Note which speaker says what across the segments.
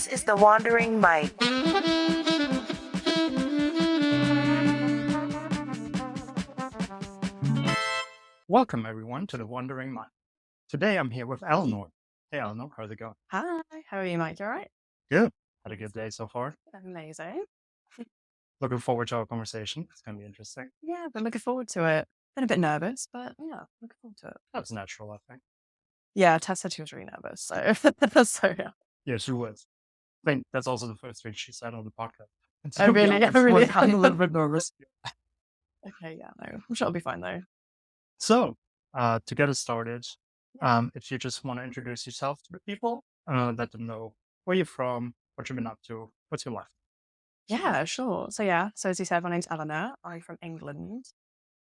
Speaker 1: This is the Wandering Mind.
Speaker 2: Welcome, everyone, to the Wandering Mind. Today I'm here with Eleanor. Hey, Eleanor, how's it going?
Speaker 3: Hi, how are you, Mike? You all right?
Speaker 2: Good. Had a good day so far.
Speaker 3: Amazing.
Speaker 2: Looking forward to our conversation. It's going to be interesting.
Speaker 3: Yeah, been looking forward to it. Been a bit nervous, but yeah, looking forward to it.
Speaker 2: That's natural, I think.
Speaker 3: Yeah, Tess said she was really nervous, so so yeah.
Speaker 2: Yeah, she was. I think that's also the first thing she said on the podcast. And
Speaker 3: Oh
Speaker 2: to be
Speaker 3: really? Yeah,
Speaker 2: honest,
Speaker 3: really.
Speaker 2: I'm a little bit nervous.
Speaker 3: Okay, yeah, no, I'm sure it'll be fine though.
Speaker 2: So, to get us started,
Speaker 3: Yeah.
Speaker 2: if you just want to introduce yourself to the people, let them know where you're from, what you've been up to, what's your life.
Speaker 3: Yeah, sure. So as you said, my name's Eleanor. I'm from England.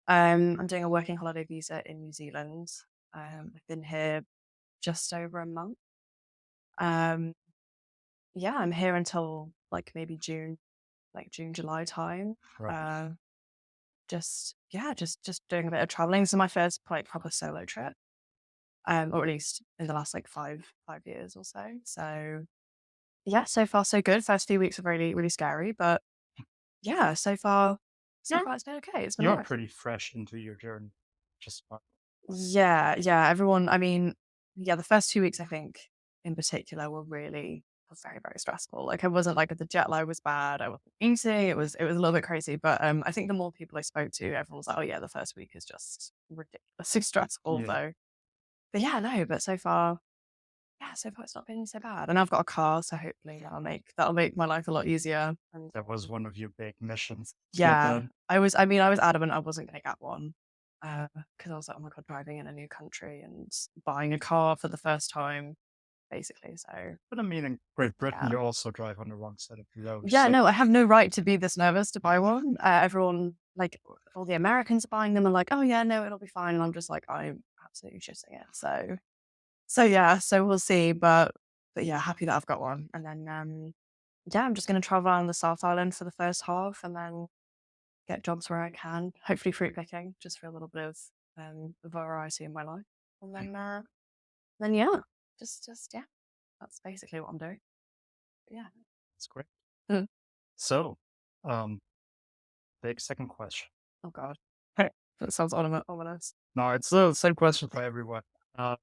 Speaker 3: I'm doing a working holiday visa in New Zealand. I've been here just over a month. Um, yeah, I'm here until like maybe June, July time.
Speaker 2: Right.
Speaker 3: Uh, just doing a bit of traveling. This is my first like proper solo trip, or at least in the last like five years or so. So yeah, so far so good. First few weeks are really really scary, but yeah, so far it's been okay. It's been
Speaker 2: You're
Speaker 3: alright.
Speaker 2: pretty fresh into your journey. Just fine.
Speaker 3: Yeah. Everyone, I mean, yeah, the first 2 weeks I think in particular were very very stressful. Like I wasn't like the jet lag was bad. I wasn't eating. It was a little bit crazy, but I think the more people I spoke to, everyone was like, oh yeah, the first week is just ridiculously stressful
Speaker 2: Yeah.
Speaker 3: though. But yeah, no, but so far, yeah, so far it's not been so bad. And I've got a car, so hopefully that'll make my life a lot easier. And
Speaker 2: That was one of your big missions to get
Speaker 3: yeah,
Speaker 2: done.
Speaker 3: I was adamant I wasn't gonna get one. Because I was like, oh my God, driving in a new country and buying a car for the first time, basically. So
Speaker 2: But I mean, in Great Britain,
Speaker 3: yeah.
Speaker 2: you also drive on the wrong side of the road.
Speaker 3: Yeah,
Speaker 2: So,
Speaker 3: no, I have no right to be this nervous to buy one. Everyone, like all the Americans are buying them and like, oh yeah, no, it'll be fine. And I'm just like, I'm absolutely shitting it. So yeah, so we'll see. But yeah, happy that I've got one. And then yeah, I'm just gonna travel around the South Island for the first half and then get jobs where I can. Hopefully fruit picking, just for a little bit of variety in my life. And then yeah, just yeah, that's basically what I'm doing. But yeah.
Speaker 2: that's great.
Speaker 3: Mm.
Speaker 2: So, um, big second question.
Speaker 3: Oh God. That sounds ominous.
Speaker 2: No, it's the same question for everyone. Uh,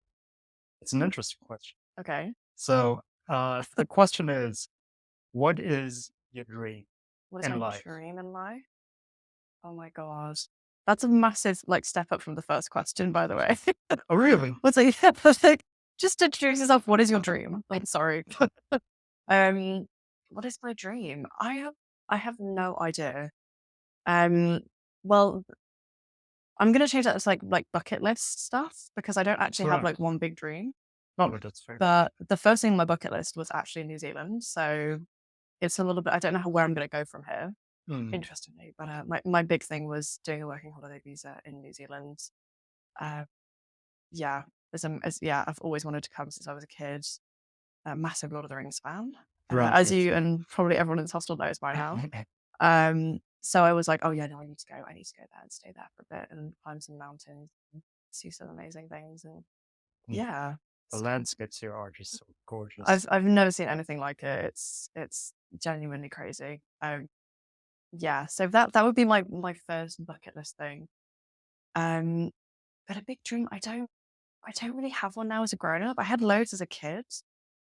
Speaker 2: it's an interesting question.
Speaker 3: Okay.
Speaker 2: So, the question is, what is your dream
Speaker 3: What is
Speaker 2: in
Speaker 3: my
Speaker 2: life?
Speaker 3: dream in life? Oh my God. That's a massive like step up from the first question, by the way.
Speaker 2: Oh, really?
Speaker 3: What's like, yeah, but, like, just introduce yourself. What is your dream? I'm sorry. um, what is my dream? I have no idea. Um, well, I'm gonna change that to like bucket list stuff because I don't actually have
Speaker 2: Right.
Speaker 3: like one big dream.
Speaker 2: No, but that's fair.
Speaker 3: But the first thing on my bucket list was actually New Zealand. So it's a little bit, I don't know where I'm going to go from here,
Speaker 2: Mm,
Speaker 3: interestingly. But my big thing was doing a working holiday visa in New Zealand. Uh, yeah, yeah, I've always wanted to come since I was a kid. A massive Lord of the Rings fan,
Speaker 2: right.
Speaker 3: as you and probably everyone in this hostel knows by now. So I was like, oh yeah, no, I need to go. I need to go there and stay there for a bit and climb some mountains and see some amazing things. And
Speaker 2: Mm,
Speaker 3: yeah,
Speaker 2: the landscapes here are just so gorgeous.
Speaker 3: I've never seen anything like it. It's genuinely crazy. Yeah, so that would be my first bucket list thing. Um, but a big dream, I don't really have one now as a grown up. I had loads as a kid.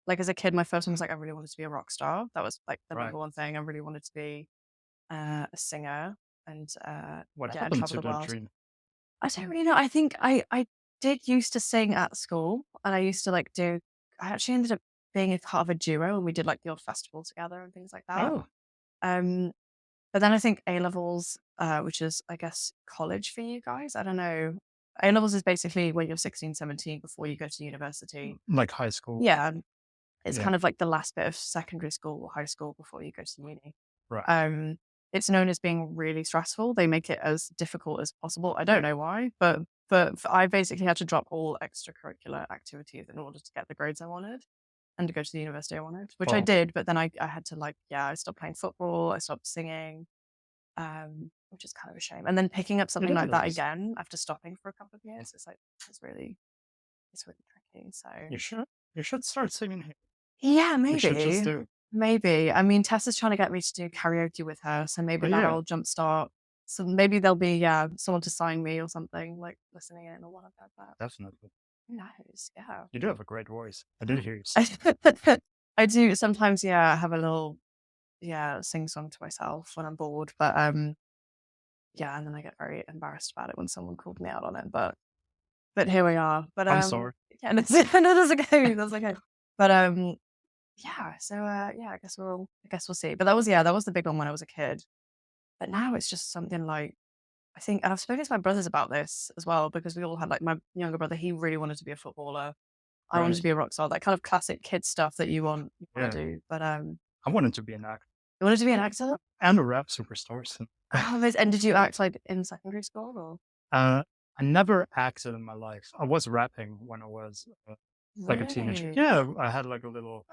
Speaker 3: Like as a kid, my first one was like I really wanted to be a rock star. That was like the
Speaker 2: Right.
Speaker 3: number one thing. I really wanted to be a singer and
Speaker 2: What
Speaker 3: yeah, and
Speaker 2: happened
Speaker 3: travel
Speaker 2: to
Speaker 3: the
Speaker 2: that
Speaker 3: world.
Speaker 2: dream?
Speaker 3: I don't really know. I think I did used to sing at school, and I used to like do. I actually ended up being a part of a duo, and we did like the odd festival together and things like that.
Speaker 2: Oh,
Speaker 3: Um, but then I think A levels, which is I guess college for you guys. I don't know. A levels is basically when you're 16, 17 before you go to university.
Speaker 2: like high school.
Speaker 3: Yeah, it's
Speaker 2: Yeah.
Speaker 3: kind of like the last bit of secondary school or high school before you go to uni.
Speaker 2: Right.
Speaker 3: Um, it's known as being really stressful. They make it as difficult as possible. I don't know why, but I basically had to drop all extracurricular activities in order to get the grades I wanted and to go to the university I wanted, which I
Speaker 2: Well,
Speaker 3: did. But then I had to like, yeah, I stopped playing football. I stopped singing, which is kind of a shame. And then picking up something
Speaker 2: it
Speaker 3: like that
Speaker 2: is.
Speaker 3: again after stopping for a couple of years, it's really tricky. So
Speaker 2: You should start singing here.
Speaker 3: yeah,
Speaker 2: You should just
Speaker 3: maybe.
Speaker 2: do it.
Speaker 3: maybe. I mean, Tessa's trying to get me to do karaoke with her, so maybe
Speaker 2: But yeah,
Speaker 3: that'll jumpstart. So maybe there'll be, yeah, someone to sign me or something, like listening in or whatever. But
Speaker 2: definitely.
Speaker 3: who knows? Yeah.
Speaker 2: You do have a great voice. I did hear you sing.
Speaker 3: I do sometimes, yeah, have a little, yeah, sing song to myself when I'm bored. But yeah, and then I get very embarrassed about it when someone called me out on it. But here we are. But
Speaker 2: I'm sorry.
Speaker 3: yeah, and it's, no, that's okay. That's okay. But yeah, so yeah, I guess we'll see. But that was, yeah, that was the big one when I was a kid. But now it's just something like, I think, and I've spoken to my brothers about this as well, because we all had, like, my younger brother, he really wanted to be a footballer. I wanted
Speaker 2: Right.
Speaker 3: to be a rock star, that kind of classic kid stuff that you want
Speaker 2: Yeah.
Speaker 3: to do. But
Speaker 2: I wanted to be an actor
Speaker 3: you wanted to be an actor?
Speaker 2: and a rap superstar. So,
Speaker 3: Oh, and did you act like in secondary school or
Speaker 2: uh, I never acted in my life. I was rapping when I was like a teenager.
Speaker 3: really?
Speaker 2: Yeah, I had like a little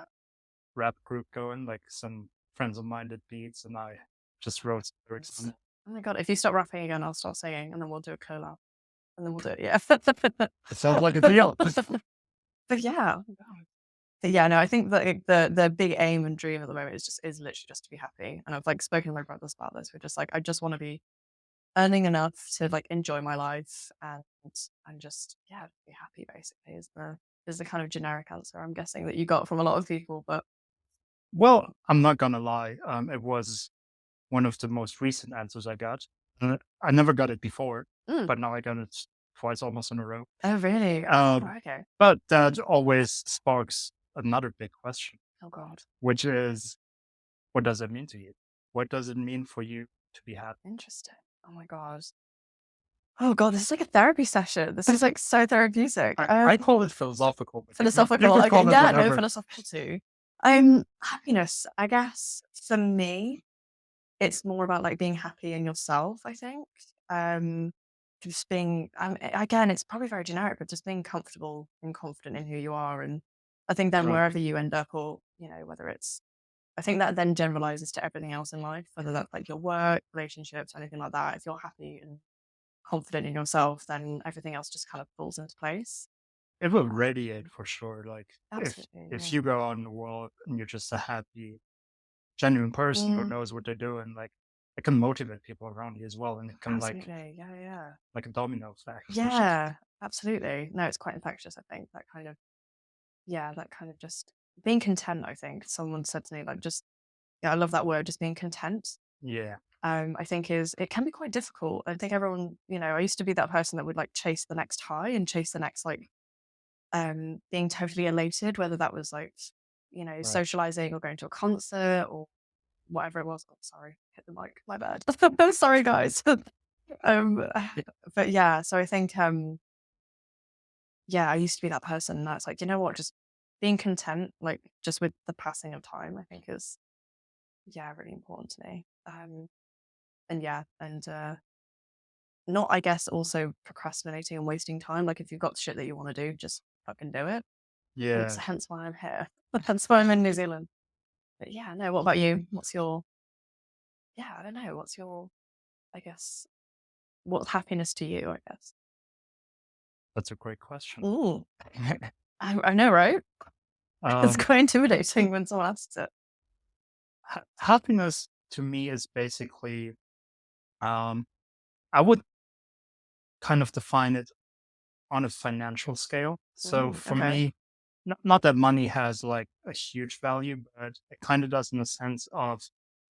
Speaker 2: rap group going. Like some friends of mine did beats, and I just wrote some lyrics on it.
Speaker 3: Oh my god! If you stop rapping again, I'll start singing, and then we'll do a collab, and then we'll do it. Yeah.
Speaker 2: It sounds like a deal.
Speaker 3: But yeah, oh my god. But yeah, no, I think that the big aim and dream at the moment is literally just to be happy. And I've, like, spoken to my brothers about this. We're just like, I just want to be earning enough to, like, enjoy my life and just, yeah, be happy. Basically, is the kind of generic answer I'm guessing that you got from a lot of people. But
Speaker 2: Well, I'm not gonna lie. It was one of the most recent answers I got. I never got it before,
Speaker 3: mm,
Speaker 2: but now I got it twice almost in a row.
Speaker 3: oh really? Oh,
Speaker 2: Um,
Speaker 3: okay.
Speaker 2: but that always sparks another big question,
Speaker 3: Oh god,
Speaker 2: which is, what does it mean to you? What does it mean for you to be happy?
Speaker 3: interesting. Oh my god. Oh god, this is like a therapy session. This is like so therapeutic.
Speaker 2: I call it philosophical, but you
Speaker 3: Philosophical.
Speaker 2: could
Speaker 3: Okay,
Speaker 2: call it
Speaker 3: yeah, no,
Speaker 2: whatever.
Speaker 3: philosophical too. Happiness. I guess for me, it's more about, like, being happy in yourself. I think. Um, just being. Again, it's probably very generic, but just being comfortable and confident in who you are, and I think then
Speaker 2: Right.
Speaker 3: wherever you end up, or whether it's, I think that then generalizes to everything else in life, whether that's like your work, relationships, anything like that. If you're happy and confident in yourself, then everything else just kind of falls into place.
Speaker 2: It will radiate for sure. Like
Speaker 3: Absolutely,
Speaker 2: if
Speaker 3: yeah.
Speaker 2: you go out in the world and you're just a happy, genuine person who
Speaker 3: Mm,
Speaker 2: knows what they're doing, like it can motivate people around you as well, and it can
Speaker 3: absolutely, yeah, yeah.
Speaker 2: like a domino effect. It's just
Speaker 3: Yeah, absolutely. No, it's quite infectious, I think, that kind of, yeah, that kind of just being content, I think. Someone said to me, like, just, yeah, I love that word, just being content.
Speaker 2: yeah,
Speaker 3: I think it can be quite difficult. I think everyone, I used to be that person that would, like, chase the next high and chase the next, like, being totally elated, whether that was, like,
Speaker 2: right.
Speaker 3: socializing or going to a concert or whatever it was. Oh, sorry, hit the mic. My bad. Sorry, guys. um, but yeah, so I think, yeah, I used to be that person that's like, you know what, just being content, like, just with the passing of time, I think is, yeah, really important to me. And yeah, and not, I guess, also procrastinating and wasting time. Like, if you've got shit that you want to do, just fucking do it. Hence,
Speaker 2: Yeah,
Speaker 3: hence why I'm here. Hence why I'm in New Zealand. But yeah, no. What about you? What's your? Yeah, I don't know. What's your? I guess what's happiness to you? I guess.
Speaker 2: that's a great question.
Speaker 3: Ooh, I know, right? It's
Speaker 2: um,
Speaker 3: quite intimidating when someone asks it.
Speaker 2: happiness to me is basically, um, I would kind of define it on a financial scale. So for
Speaker 3: Okay.
Speaker 2: me, not that money has like a huge value, but it kind of does in the sense of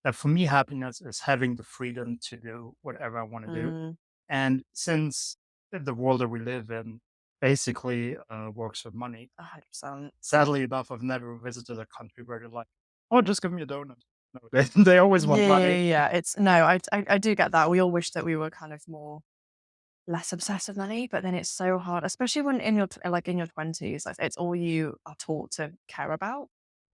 Speaker 2: that for me, happiness is having the freedom to do whatever I want to do.
Speaker 3: Mm,
Speaker 2: And since the world that we live in basically works with money,
Speaker 3: 100%.
Speaker 2: sadly enough, I've never visited a country where they're like, "Oh, just give me a donut." No, they always want
Speaker 3: Yeah, yeah,
Speaker 2: money.
Speaker 3: yeah. It's no, I do get that. We all wish that we were kind of more less obsessed with money, but then it's so hard, especially when in your like in your 20s, like, it's all you are taught to care about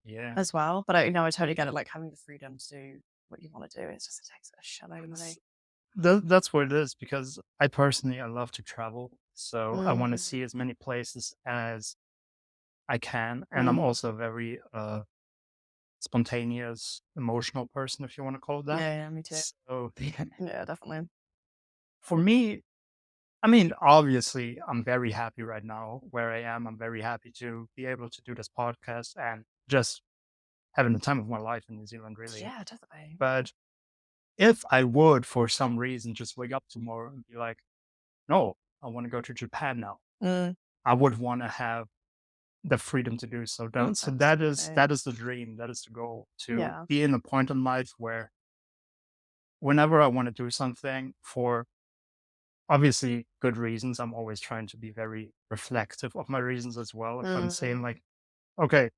Speaker 2: Yeah,
Speaker 3: as well. But I totally get it. Like, having the freedom to do what you want to do, it's just, it takes a shitload of money.
Speaker 2: that's what it is. Because I love to travel, so I want to
Speaker 3: Mm,
Speaker 2: see as many places as I can, and I'm
Speaker 3: mm.
Speaker 2: also a very spontaneous, emotional person, if you want to call it that.
Speaker 3: Yeah, yeah, me too.
Speaker 2: So
Speaker 3: Yeah, definitely.
Speaker 2: for me, I mean, obviously, I'm very happy right now where I am. I'm very happy to be able to do this podcast and just having the time of my life in New Zealand, really.
Speaker 3: Yeah, definitely.
Speaker 2: But if I would, for some reason, just wake up tomorrow and be like, no, I want to go to Japan now,
Speaker 3: Mm,
Speaker 2: I would want to have the freedom to do so. So
Speaker 3: absolutely.
Speaker 2: that is the dream, that is the goal, to
Speaker 3: Yeah.
Speaker 2: be in a point in life where whenever I want to do something for obviously good reasons, I'm always trying to be very reflective of my reasons as well. If I'm
Speaker 3: Mm,
Speaker 2: saying like, okay,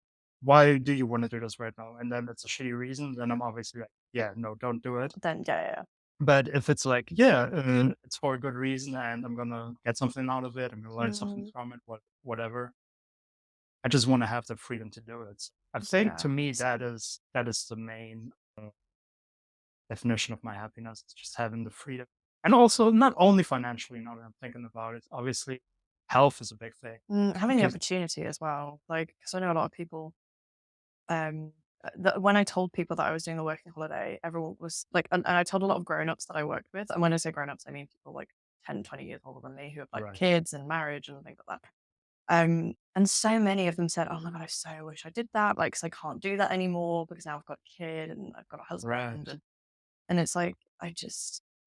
Speaker 2: why do you want to do this right now? And then it's a shitty reason, then I'm obviously like, yeah, no, don't do it.
Speaker 3: then yeah, yeah.
Speaker 2: But if it's like, yeah, it's for a good reason and I'm gonna get something out of it, I'm gonna learn something
Speaker 3: Mm,
Speaker 2: from it, whatever. I just want to have the freedom to do it. I think
Speaker 3: yeah.
Speaker 2: to me
Speaker 3: Same.
Speaker 2: that is the main definition of my happiness, is just having the freedom, and also not only financially. Now that I'm thinking about it, obviously, health is a big thing
Speaker 3: Having the
Speaker 2: because
Speaker 3: opportunity as well, like, because I know a lot of people. Um, when I told people that I was doing a working holiday, everyone was like, and I told a lot of grown-ups that I worked with, and when I say grown-ups, I mean people like 10, 20 years older than me who have like
Speaker 2: right,
Speaker 3: kids and marriage and things like that. And so many of them said, "Oh my God, I so wish I did that, like, 'cause I can't do that anymore because now I've got a kid and I've got a husband."
Speaker 2: right,
Speaker 3: And it's like,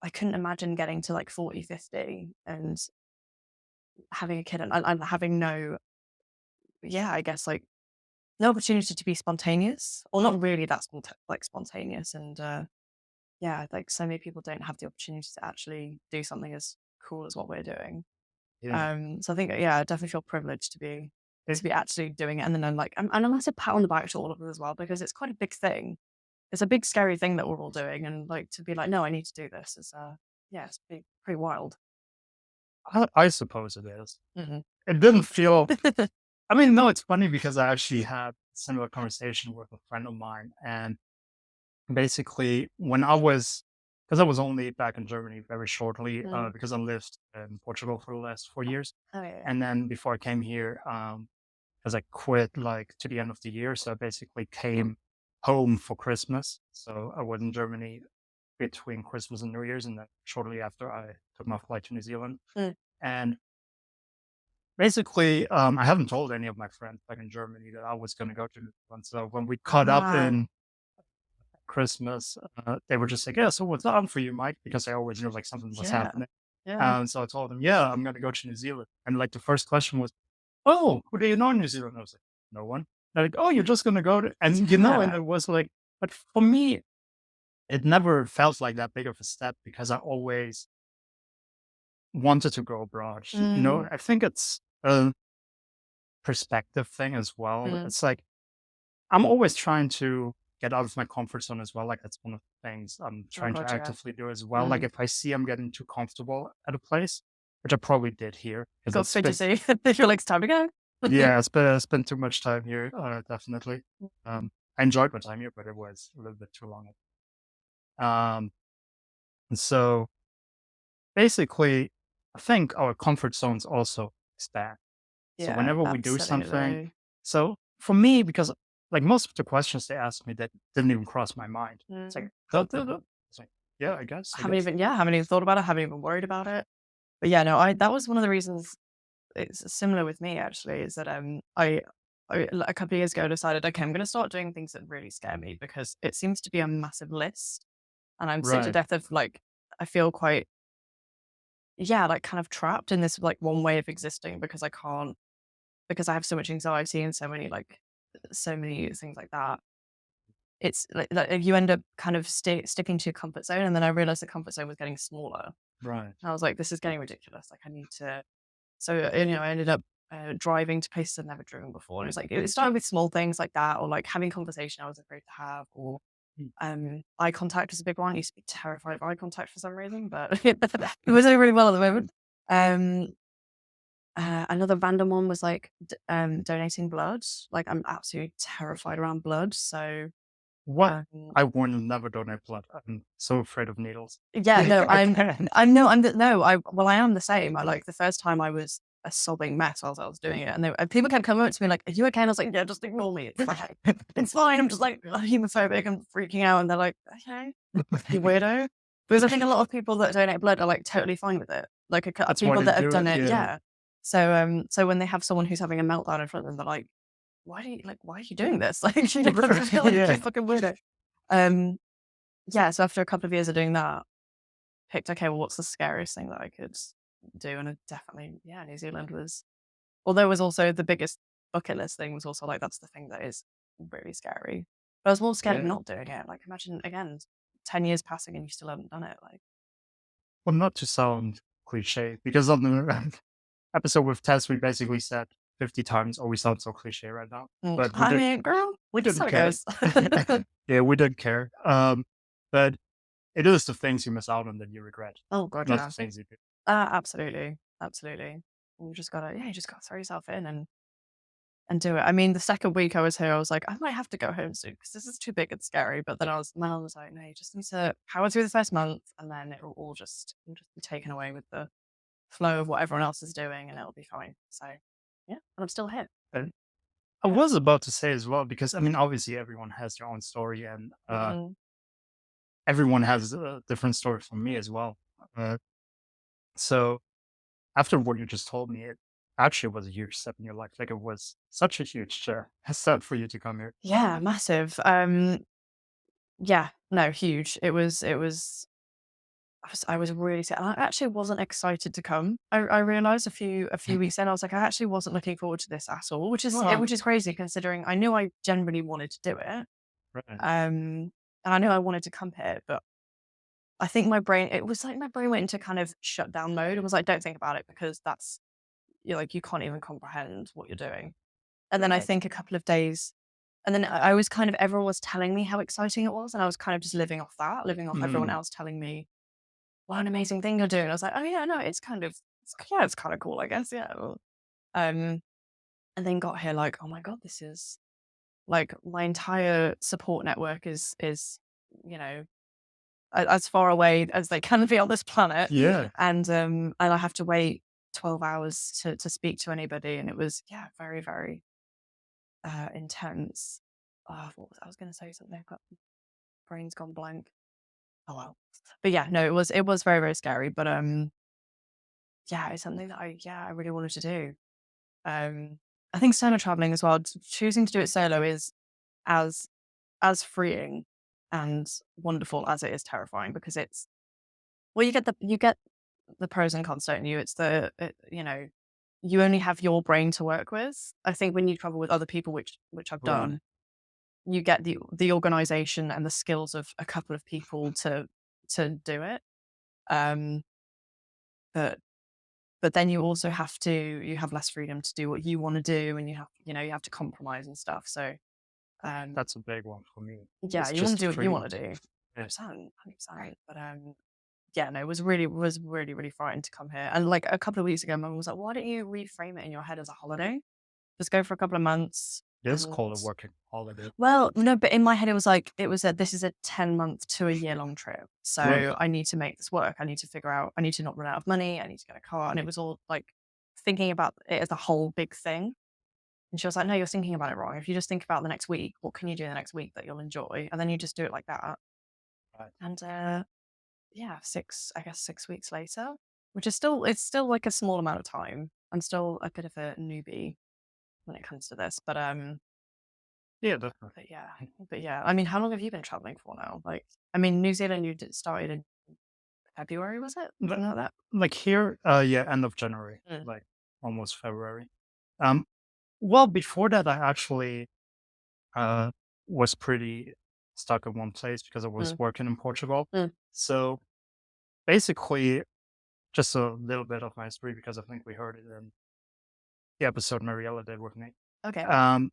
Speaker 3: I couldn't imagine getting to like 40, 50 and having a kid and having no, yeah, I guess like no opportunity to be spontaneous or not really that spontaneous. And yeah, like so many people don't have the opportunity to actually do something as cool as what we're doing.
Speaker 2: yeah.
Speaker 3: So I think, yeah, I definitely feel privileged to be actually doing it. And then I'm like, and a massive pat on the back to all of them as well, because it's quite a big thing. It's a big scary thing that we're all doing. And like to be like, no, I need to do this is yeah, it's pretty wild.
Speaker 2: I suppose it is.
Speaker 3: Hmm.
Speaker 2: It didn't feel. I mean, no, it's funny because I actually had a similar conversation with a friend of mine, and basically when I was, because I was only back in Germany very shortly,
Speaker 3: Mm.
Speaker 2: because I lived in Portugal for the last 4 years,
Speaker 3: Oh yeah.
Speaker 2: and then before I came here, because I quit like to the end of the year, so I basically came home for Christmas. So I was in Germany between Christmas and New Year's, and then shortly after I took my flight to New Zealand.
Speaker 3: Mm.
Speaker 2: And basically, I haven't told any of my friends back in Germany that I was going to go to New Zealand. So when we caught up
Speaker 3: Ah,
Speaker 2: in Christmas, they were just like, "Yeah, so what's on for you, Mike?" Because I always knew like something was
Speaker 3: yeah,
Speaker 2: happening.
Speaker 3: yeah.
Speaker 2: So I told them, "Yeah, I'm going to go to New Zealand." And like the first question was, "Oh, who do you know in New Zealand?" I was like, "No one." They're like, "Oh, you're just going to go to," and and
Speaker 3: Yeah.
Speaker 2: it was like, but for me, it never felt like that big of a step because I always wanted to go abroad.
Speaker 3: Mm,
Speaker 2: I think it's a perspective thing as well.
Speaker 3: mm.
Speaker 2: It's like I'm always trying to get out of my comfort zone as well. Like that's one of the things I'm
Speaker 3: Oh
Speaker 2: trying to
Speaker 3: God, yeah.
Speaker 2: actively do as well. Like
Speaker 3: Mm.
Speaker 2: if I see I'm getting too comfortable at a place, which I probably did here, because
Speaker 3: Got
Speaker 2: it's been
Speaker 3: fidgety. I feel like it's time to go.
Speaker 2: yeah, it's been too much time here, definitely. I enjoyed my time here, but it was a little bit too long. Um, and so basically, I think our comfort zones also expand. So
Speaker 3: Yeah,
Speaker 2: whenever we do something,
Speaker 3: absolutely.
Speaker 2: so for me, because like most of the questions they asked me that didn't even cross my mind. It's like,
Speaker 3: Mm.
Speaker 2: "Duh, duh, duh." It's like, yeah, I
Speaker 3: Haven't
Speaker 2: guess.
Speaker 3: even, yeah, haven't even thought about it. Haven't even worried about it. But yeah, no, I that was one of the reasons. It's similar with me actually. Is that a couple of years ago decided, okay, I'm going to start doing things that really scare me because it seems to be a massive list, and I'm sick to
Speaker 2: Right,
Speaker 3: death of like I feel quite, yeah, like kind of trapped in this like one way of existing because I can't, because I have so much anxiety and so many like so many things like that. It's like you end up kind of sticking to your comfort zone, and then I realized the comfort zone was getting smaller.
Speaker 2: right,
Speaker 3: And I was like, "This is getting ridiculous. Like, I need to." So I ended up driving to places I've never driven before, and it's like it started with small things like that, or like having conversation I was afraid to have, or
Speaker 2: mm,
Speaker 3: eye contact was a big one. I used to be terrified of eye contact for some reason, but it was doing really well at the moment. Um, Another random one was like donating blood. Like I'm absolutely terrified around blood, so.
Speaker 2: what?
Speaker 3: Um,
Speaker 2: I would never donate blood. I'm so afraid of needles.
Speaker 3: Yeah, no,
Speaker 2: I can't.
Speaker 3: I'm the no, I am the same. I like the first time I was a sobbing mess whilst I was doing it, and people kept coming up to me like, "Are you okay?" And I was like, "Yeah, just ignore me. It's fine. It's fine." I'm just like hemophobic and freaking out, and they're like, "Okay, you weirdo." Because I think a lot of people that donate blood are like totally fine with it. Like
Speaker 2: That's why
Speaker 3: people
Speaker 2: they
Speaker 3: that have
Speaker 2: do
Speaker 3: done
Speaker 2: it.
Speaker 3: it,
Speaker 2: Yeah,
Speaker 3: yeah. So so when they have someone who's having a meltdown in front of them, they're like, why are you doing this? Like, you know, I feel like you
Speaker 2: Yeah.
Speaker 3: fucking weirdo. Um, yeah, so after a couple of years of doing that, picked, okay, well, what's the scariest thing that I could do? And it definitely, yeah, New Zealand was, although it was also the biggest bucket list thing, was also like, that's the thing that is really scary. But I was more scared of
Speaker 2: Yeah.
Speaker 3: not doing it. Like, imagine again, 10 years passing and you still haven't done it. Like,
Speaker 2: Well, not to sound cliche, because on the episode with Tess, we basically said 50 times, "Oh, we sound so cliche right now," but
Speaker 3: I mean, girl,
Speaker 2: we
Speaker 3: that's
Speaker 2: didn't
Speaker 3: how it
Speaker 2: care.
Speaker 3: goes.
Speaker 2: Yeah, we didn't care. But it is the things you miss out on that you regret,
Speaker 3: Oh god,
Speaker 2: not
Speaker 3: yeah.
Speaker 2: the things you do.
Speaker 3: Absolutely, absolutely. You just gotta throw yourself in and do it. I mean, the second week I was here, I was like, I might have to go home soon because this is too big and scary. But then my mum was like, no, you just need to power through the first month, and then it'll just be taken away with the flow of what everyone else is doing, and it'll be fine. So, yeah, and I'm still here.
Speaker 2: And I
Speaker 3: Yeah.
Speaker 2: was about to say as well, because I mean, obviously, everyone has their own story, and
Speaker 3: Mhm.
Speaker 2: everyone has a different story from me as well. Uh, so after what you just told me, it actually was a huge step in your life. Like it was such a huge step for you to come here.
Speaker 3: Yeah, massive. Yeah, no, huge. I was really sad. And I actually wasn't excited to come. I realized a few weeks in, I was like, I actually wasn't looking forward to this at all,
Speaker 2: Well,
Speaker 3: which is crazy considering I knew I genuinely wanted to do it.
Speaker 2: right.
Speaker 3: And I knew I wanted to come here, but I think it was like my brain went into kind of shutdown mode and was like, don't think about it because you're like, you can't even comprehend what you're doing. And then I
Speaker 2: Right.
Speaker 3: think a couple of days, and then I was kind of, everyone was telling me how exciting it was. And I was kind of just living off that, living off everyone
Speaker 2: Mm,
Speaker 3: else telling me what an amazing thing you're doing. I was like, oh yeah, no, yeah, it's kind of cool, I guess. Yeah. Well, um, and then got here like, oh my God, this is like my entire support network is, you know, as far away as they can be on this planet.
Speaker 2: yeah.
Speaker 3: And I have to wait 12 hours to speak to anybody. And it was, yeah, very, very, intense. I was going to say something, but brain's gone blank. Oh well. But yeah, no, it was very, very scary. But, yeah, it's something that I really wanted to do. I think solo traveling as well, choosing to do it solo is as freeing and wonderful as it is terrifying because it's, well, you get the pros and cons, don't you? You know, you only have your brain to work with. I think when you travel with other people, which I've
Speaker 2: Right.
Speaker 3: done, you get the organization and the skills of a couple of people to do it. Um, but then you also you have less freedom to do what you want to do, and you have to compromise and stuff. So, um,
Speaker 2: That's a big one for me.
Speaker 3: yeah,
Speaker 2: It's
Speaker 3: you want
Speaker 2: just
Speaker 3: to do what you
Speaker 2: freedom.
Speaker 3: want to do.
Speaker 2: Yeah.
Speaker 3: 100%, 100%. But yeah, no, it was really, really frightening to come here. And like a couple of weeks ago, mum was like, "Why don't you reframe it in your head as a holiday? Just go for a couple of months."
Speaker 2: It is
Speaker 3: And
Speaker 2: called a working holiday.
Speaker 3: well, no, but in my head, it was like this is a 10-month to a year long trip,
Speaker 2: Right.
Speaker 3: so I need to make this work. I need to figure out. I need to not run out of money. I need to get a car, and it was all like thinking about it as a whole big thing. And she was like, "No, you're thinking about it wrong. If you just think about the next week, what can you do the next week that you'll enjoy, and then you just do it like that."
Speaker 2: Right.
Speaker 3: And yeah, I guess 6 weeks later, which is it's still like a small amount of time. I'm still a bit of a newbie when it comes to this,
Speaker 2: Yeah, definitely.
Speaker 3: yeah, I mean, how long have you been traveling for now? Like, I mean, New Zealand, started in February, was it?
Speaker 2: Li-
Speaker 3: Something like that.
Speaker 2: Like here, yeah, end of January,
Speaker 3: Mm,
Speaker 2: like almost February. Um, well, before that, I actually uh was pretty stuck in one place because I was
Speaker 3: mm,
Speaker 2: working in Portugal.
Speaker 3: mm.
Speaker 2: So basically, just a little bit of my history because I think we heard it in the episode Mariella did with me.
Speaker 3: Okay.
Speaker 2: Um,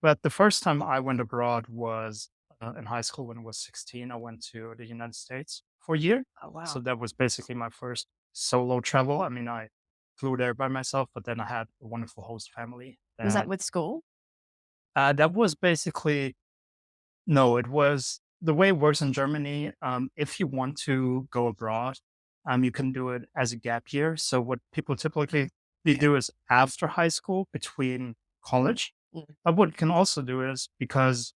Speaker 2: but the first time I went abroad was in high school when I was 16. I went to the United States for a year.
Speaker 3: Oh
Speaker 2: So
Speaker 3: wow.
Speaker 2: that was basically my first solo travel. I mean, I flew there by myself, but then I had a wonderful host family.
Speaker 3: Was that with school?
Speaker 2: That was basically, no, it was the way it works in Germany. If you want to go abroad, you can do it as a gap year. So what people typically they do is after high school, between college.
Speaker 3: Mm,
Speaker 2: But what you can also do is because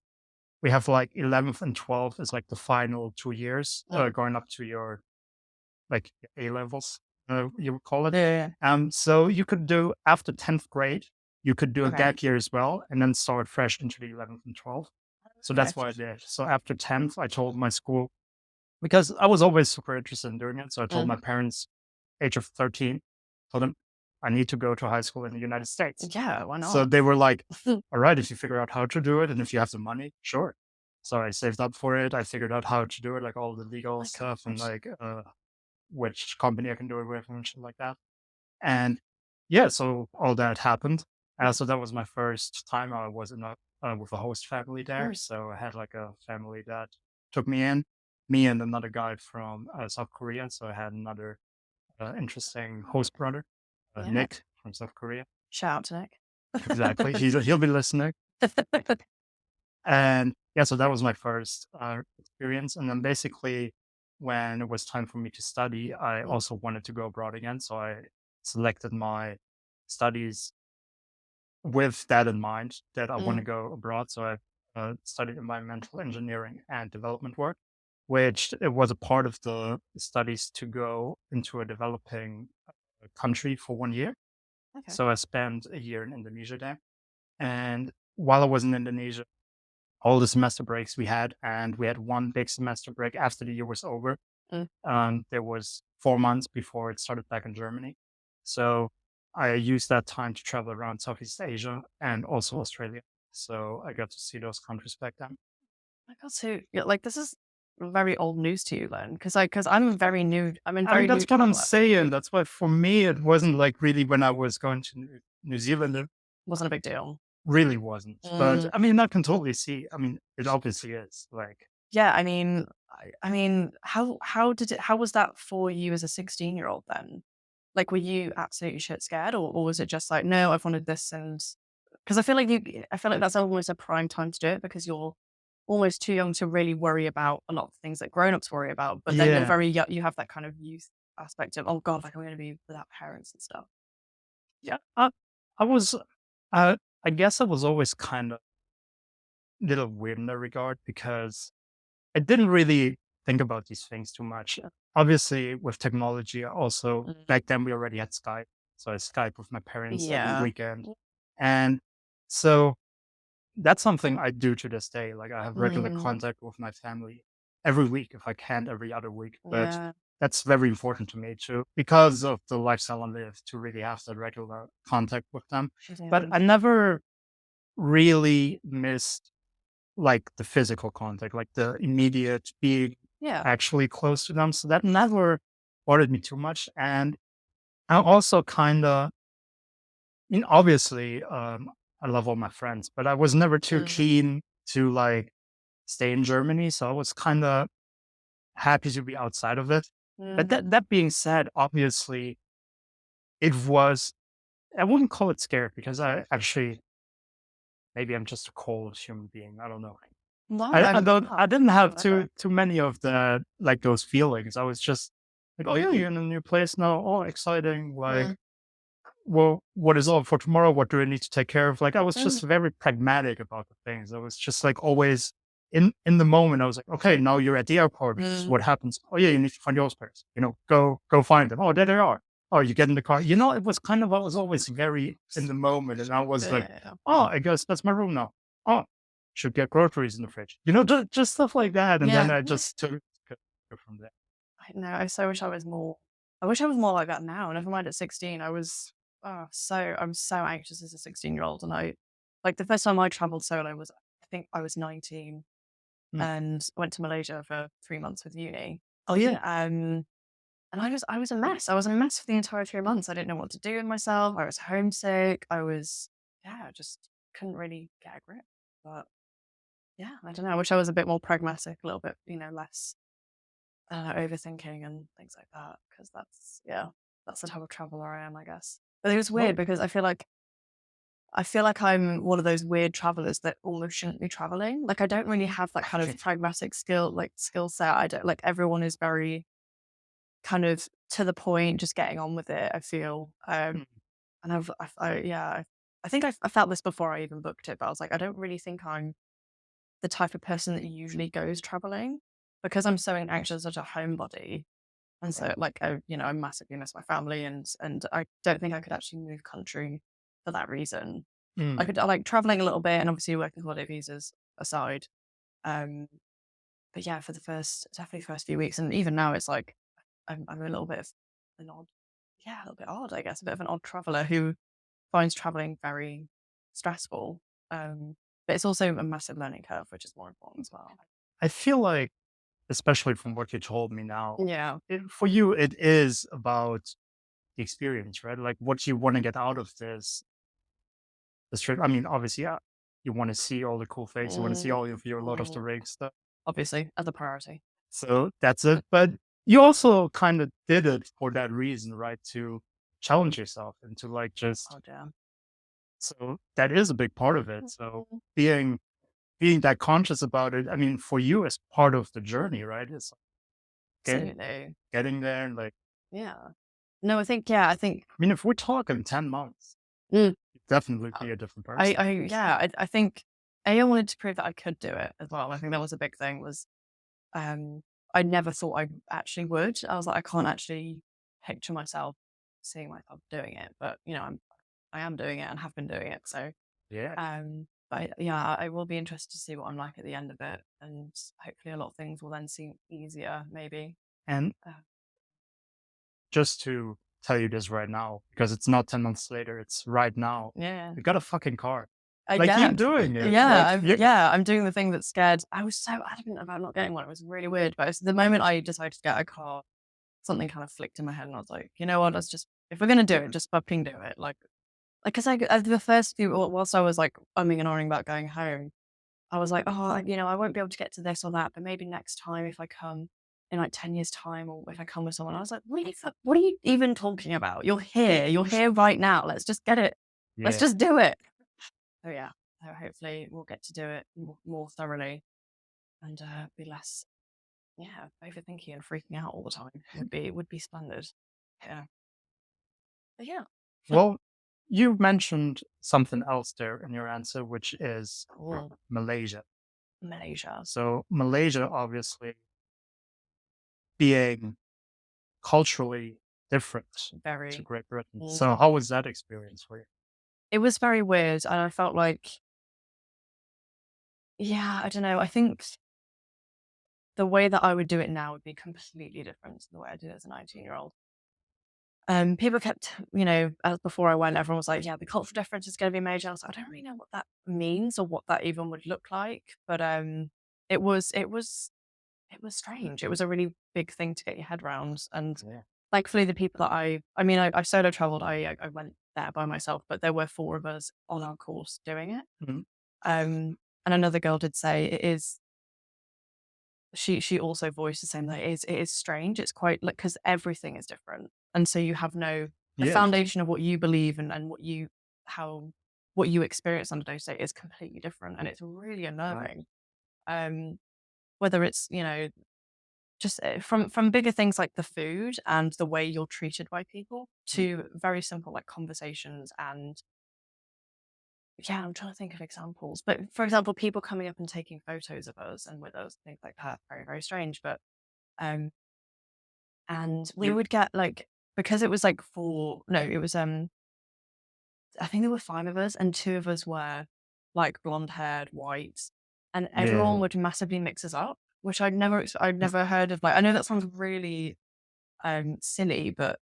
Speaker 2: we have like 11th and 12th is like the final 2 years,
Speaker 3: mm.
Speaker 2: going up to your like A levels, you would call it.
Speaker 3: Yeah, yeah,
Speaker 2: So you could do after 10th grade. you could do a
Speaker 3: Okay.
Speaker 2: gap year as well and then start fresh into the 11th and 12th. So
Speaker 3: Okay.
Speaker 2: that's what I did. So after 10th, I told my school because I was always super interested in doing it. So I told my
Speaker 3: Mhm.
Speaker 2: parents, age of 13, told them I need to go to high school in the United States.
Speaker 3: Yeah, why
Speaker 2: So
Speaker 3: not?
Speaker 2: they were like, all right, if you figure out how to do it and if you have the money, sure. So I saved up for it. I figured out how to do it, like all the legal
Speaker 3: My
Speaker 2: stuff and
Speaker 3: gosh.
Speaker 2: like which company I can do it with and shit like that. And yeah, so all that happened. So that was my first time I was in with a host family there.
Speaker 3: Mm.
Speaker 2: So I had like a family that took me in, me and another guy from South Korea. So I had another interesting host brother,
Speaker 3: Yeah.
Speaker 2: Nick from South Korea.
Speaker 3: Shout out to
Speaker 2: Exactly.
Speaker 3: Nick.
Speaker 2: He'll be listening. And yeah, so that was my first experience. And then basically, when it was time for me to study, I
Speaker 3: Mm,
Speaker 2: also wanted to go abroad again. So I selected my studies with that in mind that I want to
Speaker 3: mm,
Speaker 2: go abroad. So I studied environmental engineering and development work, which it was a part of the studies to go into a developing country for 1 year.
Speaker 3: okay.
Speaker 2: So I spent a year in Indonesia there. And while I was in Indonesia, all the semester breaks we had, and we had one big semester break after the year was over.
Speaker 3: Mm,
Speaker 2: There was 4 months before it started back in Germany. So I used that time to travel around Southeast Asia and also Australia. So I got to see those countries back then.
Speaker 3: my God, so yeah, like this is very old news to you then, because I'm very new. I'm a
Speaker 2: I mean,
Speaker 3: very
Speaker 2: that's
Speaker 3: new
Speaker 2: what I'm
Speaker 3: traveler.
Speaker 2: saying. That's why for me, it wasn't like really when I was going to New Zealand, it
Speaker 3: Wasn't a big deal.
Speaker 2: really wasn't. But
Speaker 3: Mm,
Speaker 2: I mean, I can totally see. I mean, it obviously is. Like,
Speaker 3: yeah, I mean, how was that for you as a 16-year-old then? Like, were you absolutely shit scared, or was it just like, no, I've wanted this, and because I feel like that's almost a prime time to do it because you're almost too young to really worry about a lot of things that grown-ups worry about, but then you're
Speaker 2: yeah,
Speaker 3: very young, you have that kind of youth aspect of, oh God, like I'm going to be without parents and stuff.
Speaker 2: yeah. I was, I guess I was always kind of little weird in that regard because I didn't really think about these things too much. Obviously, with technology, also
Speaker 3: Mm,
Speaker 2: back then we already had Skype, so I Skype with my parents every
Speaker 3: yeah.
Speaker 2: weekend, and so that's something I do to this day. Like I have regular
Speaker 3: Mm,
Speaker 2: contact with my family every week, if I can, every other week. But
Speaker 3: yeah.
Speaker 2: that's very important to me too, because of the lifestyle I live, to really have that regular contact with them. But
Speaker 3: Yeah.
Speaker 2: I never really missed like the physical contact, like the immediate being
Speaker 3: Yeah.
Speaker 2: actually close to them. So that never bothered me too much. And I also kind of, I mean, obviously, I love all my friends, but I was never too
Speaker 3: Mm,
Speaker 2: keen to like stay in Germany. So I was kind of happy to be outside of it. But
Speaker 3: mm,
Speaker 2: that being said, obviously, it was, I wouldn't call it scared because I actually, maybe I'm just a cold human being. I don't know.
Speaker 3: no,
Speaker 2: I don't
Speaker 3: oh,
Speaker 2: I didn't have
Speaker 3: okay.
Speaker 2: too many of the like those feelings. I was just like, "Oh yeah, you're in a new place now. Oh, exciting. Like,
Speaker 3: Mm,
Speaker 2: well, what is all for tomorrow? What do I need to take care of?" Like I was
Speaker 3: mm,
Speaker 2: just very pragmatic about the things. I was just like always in the moment. I was like, "Okay, now you're at the airport.
Speaker 3: mm,
Speaker 2: What happens? Oh yeah, you need to find your spares. Go find them. Oh, there they are. Oh, you get in the car. It was kind of I was always very in the moment, and I was like,
Speaker 3: yeah.
Speaker 2: "Oh, I guess that's my room now. Oh, should get groceries in the fridge. Just stuff like that." And then
Speaker 3: Yeah.
Speaker 2: I just took it from there.
Speaker 3: I know. I so wish I was more. I wish I was more like that now. Never mind at 16. I'm so anxious as a 16-year-old, and I like the first time I traveled solo was I think I was 19
Speaker 2: Mm.
Speaker 3: and went to Malaysia for 3 months with uni.
Speaker 2: Oh yeah.
Speaker 3: And I was a mess. I was a mess for the entire 3 months. I didn't know what to do with myself. I was homesick. I just couldn't really get a grip. But yeah, I don't know. I wish I was a bit more pragmatic, a little bit, less overthinking and things like that. Because that's the type of traveler I am, I guess. But it was weird
Speaker 2: Oh,
Speaker 3: because I feel like I'm one of those weird travelers that almost shouldn't be traveling. Like I don't really have that kind of pragmatic skill set. I don't like everyone is very kind of to the point, just getting on with it. I feel,
Speaker 2: mm,
Speaker 3: and I think I felt this before I even booked it, but I was like, I don't really think I'm the type of person that usually goes traveling because I'm so anxious, such a homebody. And
Speaker 2: right.
Speaker 3: so, like, I massively miss my family, and I don't think I could actually move country for that reason.
Speaker 2: Mm.
Speaker 3: I like traveling a little bit and obviously working holiday visas aside. Um, but yeah, for the definitely first few weeks, and even now, it's like I'm a little bit of an odd, yeah, a little bit odd, I guess, a bit of an odd traveler who finds traveling very stressful. But it's also a massive learning curve, which is more important as well.
Speaker 2: I feel like, especially from what you told me now,
Speaker 3: Yeah,
Speaker 2: for you, it is about the experience, right? Like what you want to get out of this trip. I mean, obviously, yeah, you want to see all the cool things. You want to see all of your Lord of the
Speaker 3: mm,
Speaker 2: Rings stuff.
Speaker 3: obviously as a priority.
Speaker 2: So that's it. But you also kind of did it for that reason, right? To challenge yourself and to like just,
Speaker 3: Oh damn.
Speaker 2: so that is a big part of it. So being that conscious about it, I mean, for you as part of the journey, right? It's like
Speaker 3: Absolutely.
Speaker 2: getting there and like,
Speaker 3: Yeah. No, I think yeah, I think
Speaker 2: I mean, if we're talking 10 months,
Speaker 3: mm,
Speaker 2: you'd definitely
Speaker 3: uh,
Speaker 2: be a different person.
Speaker 3: I think I wanted to prove that I could do it as well. I think that was a big thing was um I never thought I actually would. I was like, I can't actually picture myself seeing myself doing it. But I am doing it and have been doing it. So
Speaker 2: Yeah.
Speaker 3: yeah, I will be interested to see what I'm like at the end of it. And hopefully a lot of things will then seem easier, maybe.
Speaker 2: And
Speaker 3: Uh,
Speaker 2: just to tell you this right now, because it's not 10 months later, it's right now.
Speaker 3: yeah.
Speaker 2: You got a fucking car. Like you're
Speaker 3: Yeah.
Speaker 2: doing it. Like you
Speaker 3: I'm doing the thing that scared. I was so adamant about not getting one. It was really weird. But it's the moment I decided to get a car, something kind of flicked in my head, and I was like, you know what? Let's just if we're gonna do it, just fucking do it. Like, cause the first few whilst I was like umming and ahhing about going home, I was like, oh, I won't be able to get to this or that, but maybe next time if I come in like 10 years time, or if I come with someone, I was like, what are you even talking about? You're here right now. Let's just get it. Let's
Speaker 2: yeah.
Speaker 3: just do it. So yeah, so hopefully we'll get to do it more thoroughly and be less, yeah, overthinking and freaking out all the time would be splendid. Yeah, but yeah,
Speaker 2: Well, you mentioned something else there in your answer, which is
Speaker 3: cool.
Speaker 2: Malaysia.
Speaker 3: Malaysia,
Speaker 2: So Malaysia, obviously being culturally different to
Speaker 3: very.
Speaker 2: Great Britain.
Speaker 3: Mm.
Speaker 2: So how was that experience for you?
Speaker 3: It was very weird, and I felt like, yeah, I don't know. I think the way that I would do it now would be completely different to the way I did it as a 19-year-old. People kept, as before I went, everyone was like, "Yeah, the cultural difference is going to be major." I was like, "I don't really know what that means or what that even would look like," but it was it was it was strange. It was a really big thing to get your head around, and
Speaker 2: Yeah.
Speaker 3: thankfully, the people that I mean, I solo traveled. I went there by myself, but there were four of us on our course doing it.
Speaker 2: Mhm.
Speaker 3: And another girl did say it is she also voiced the same that it is strange. It's quite like because everything is different. And so you have the
Speaker 2: Yeah.
Speaker 3: foundation of what you believe and how what you experience on a day to day is completely different. And it's really
Speaker 2: Right.
Speaker 3: unnerving. Um, whether it's, just from bigger things like the food and the way you're treated by people
Speaker 2: Mm.
Speaker 3: to very simple like conversations and yeah, I'm trying to think of examples. But for example, people coming up and taking photos of us and with us, things like that, very, very strange. But um and we
Speaker 2: You
Speaker 3: would get like because it was like four no, it was I think there were five of us and two of us were like blonde haired, white, and everyone
Speaker 2: yeah.
Speaker 3: would massively mix us up, which I'd never heard of like I know that sounds really silly, but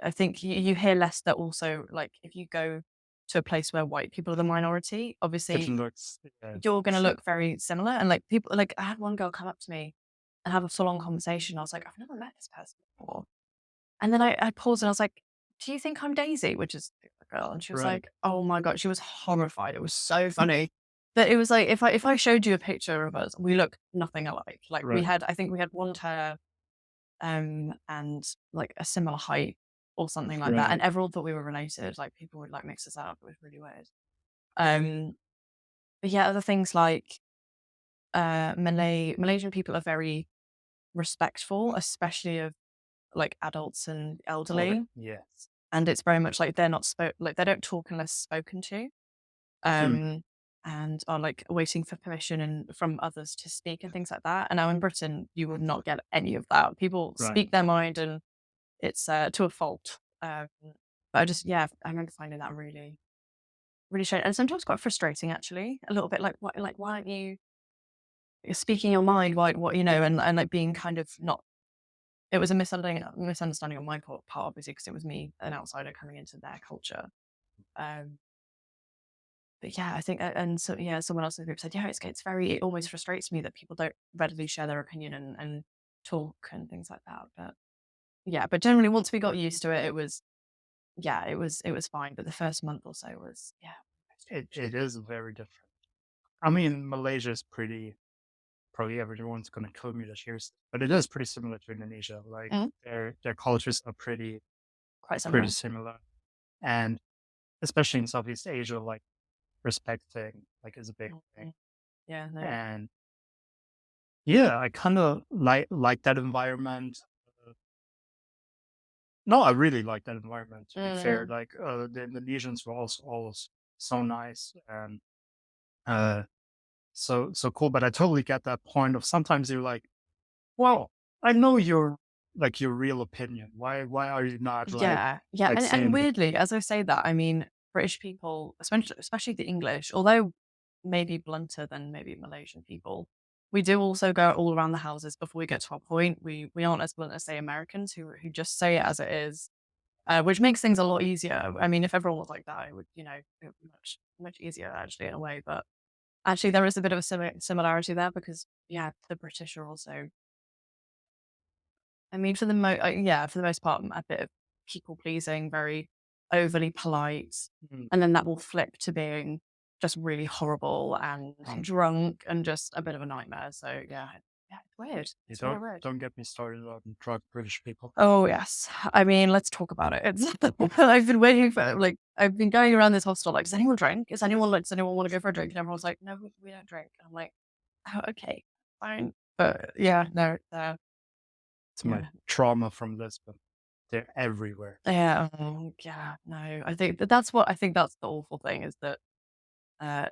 Speaker 3: I think you hear less that also like if you go to a place where white people are the minority,
Speaker 2: It
Speaker 3: obviously
Speaker 2: looks yeah.
Speaker 3: you're gonna look very similar. And like people like I had one girl come up to me and have a full on conversation. I was like, I've never met this person before. And then I paused and I was like, do you think I'm Daisy? Which is the girl. And she was
Speaker 2: Right.
Speaker 3: like, oh my God, she was horrified. It was so funny. But it was like if I showed you a picture of us, we look nothing alike. Like
Speaker 2: Right.
Speaker 3: I think we had blonde hair, and like a similar height or something like that. And
Speaker 2: Right.
Speaker 3: everyone thought we were related. Like people would like mix us up. It was really weird. Um, but yeah, other things like Malaysian people are very respectful, especially of like adults and
Speaker 2: Okay.
Speaker 3: elderly.
Speaker 2: Yes.
Speaker 3: And it's very much like they're not like they don't talk unless spoken to.
Speaker 2: Mm.
Speaker 3: Um, and are like waiting for permission and from others to speak and things like that. And now in Britain, you would not get any of that. People
Speaker 2: Right.
Speaker 3: speak their mind and it's to a fault. But I remember finding that really. really strange, and sometimes quite frustrating actually. A little bit like why aren't you speaking your mind? Why what and like being kind of not. It was a misunderstanding on my part, obviously, because it was me, an outsider, coming into their culture. Um, but yeah, I think, and so yeah, someone else in the group said, yeah, it's very, it almost frustrates me that people don't readily share their opinion and talk and things like that. But yeah, but generally, once we got used to it, it was yeah, it was fine. But the first month or so was yeah, very strange.
Speaker 2: It is very different. I mean, Malaysia is pretty. Probably everyone's gonna kill me this year, but it is pretty similar to Indonesia. Like
Speaker 3: Mm,
Speaker 2: their cultures are
Speaker 3: quite
Speaker 2: pretty
Speaker 3: similar.
Speaker 2: similar, and especially in Southeast Asia, like respecting like is a big thing.
Speaker 3: Mm, yeah, no.
Speaker 2: And yeah, I kind of like that environment. Uh, no, I really like that environment. To be fair,
Speaker 3: Mm,
Speaker 2: like the Indonesians were also always so nice and uh so cool. But I totally get that point of sometimes you're like, well, I know your real opinion. Why are you not
Speaker 3: yeah, yeah,
Speaker 2: like
Speaker 3: and
Speaker 2: saying it?
Speaker 3: weirdly, as I say that, I mean, British people, especially the English, although maybe blunter than maybe Malaysian people, we do also go all around the houses before we get to our point. We aren't as blunt as say Americans who just say it as it is, which makes things a lot easier. I mean, if everyone was like that, it would it would be much easier actually in a way. But actually, there is a bit of a similarity there because yeah, the British are also I mean, for the most part, a bit of people pleasing, very overly polite,
Speaker 2: Mm,
Speaker 3: and then that will flip to being just really horrible and
Speaker 2: Um,
Speaker 3: drunk and just a bit of a nightmare. So yeah, yeah, it's weird.
Speaker 2: you
Speaker 3: It's very weird.
Speaker 2: don't get me started on drug British people.
Speaker 3: Oh yes, I mean, let's talk about it. It's I've been waiting for I've been going around this hostel like, does anyone drink? Does anyone want to go for a drink? And everyone's like, no, we don't drink. And I'm like, oh, okay, fine. But yeah, no,
Speaker 2: It's my
Speaker 3: yeah.
Speaker 2: trauma from Lisbon. They're everywhere.
Speaker 3: Yeah, yeah, no, I think I think that's the awful thing is that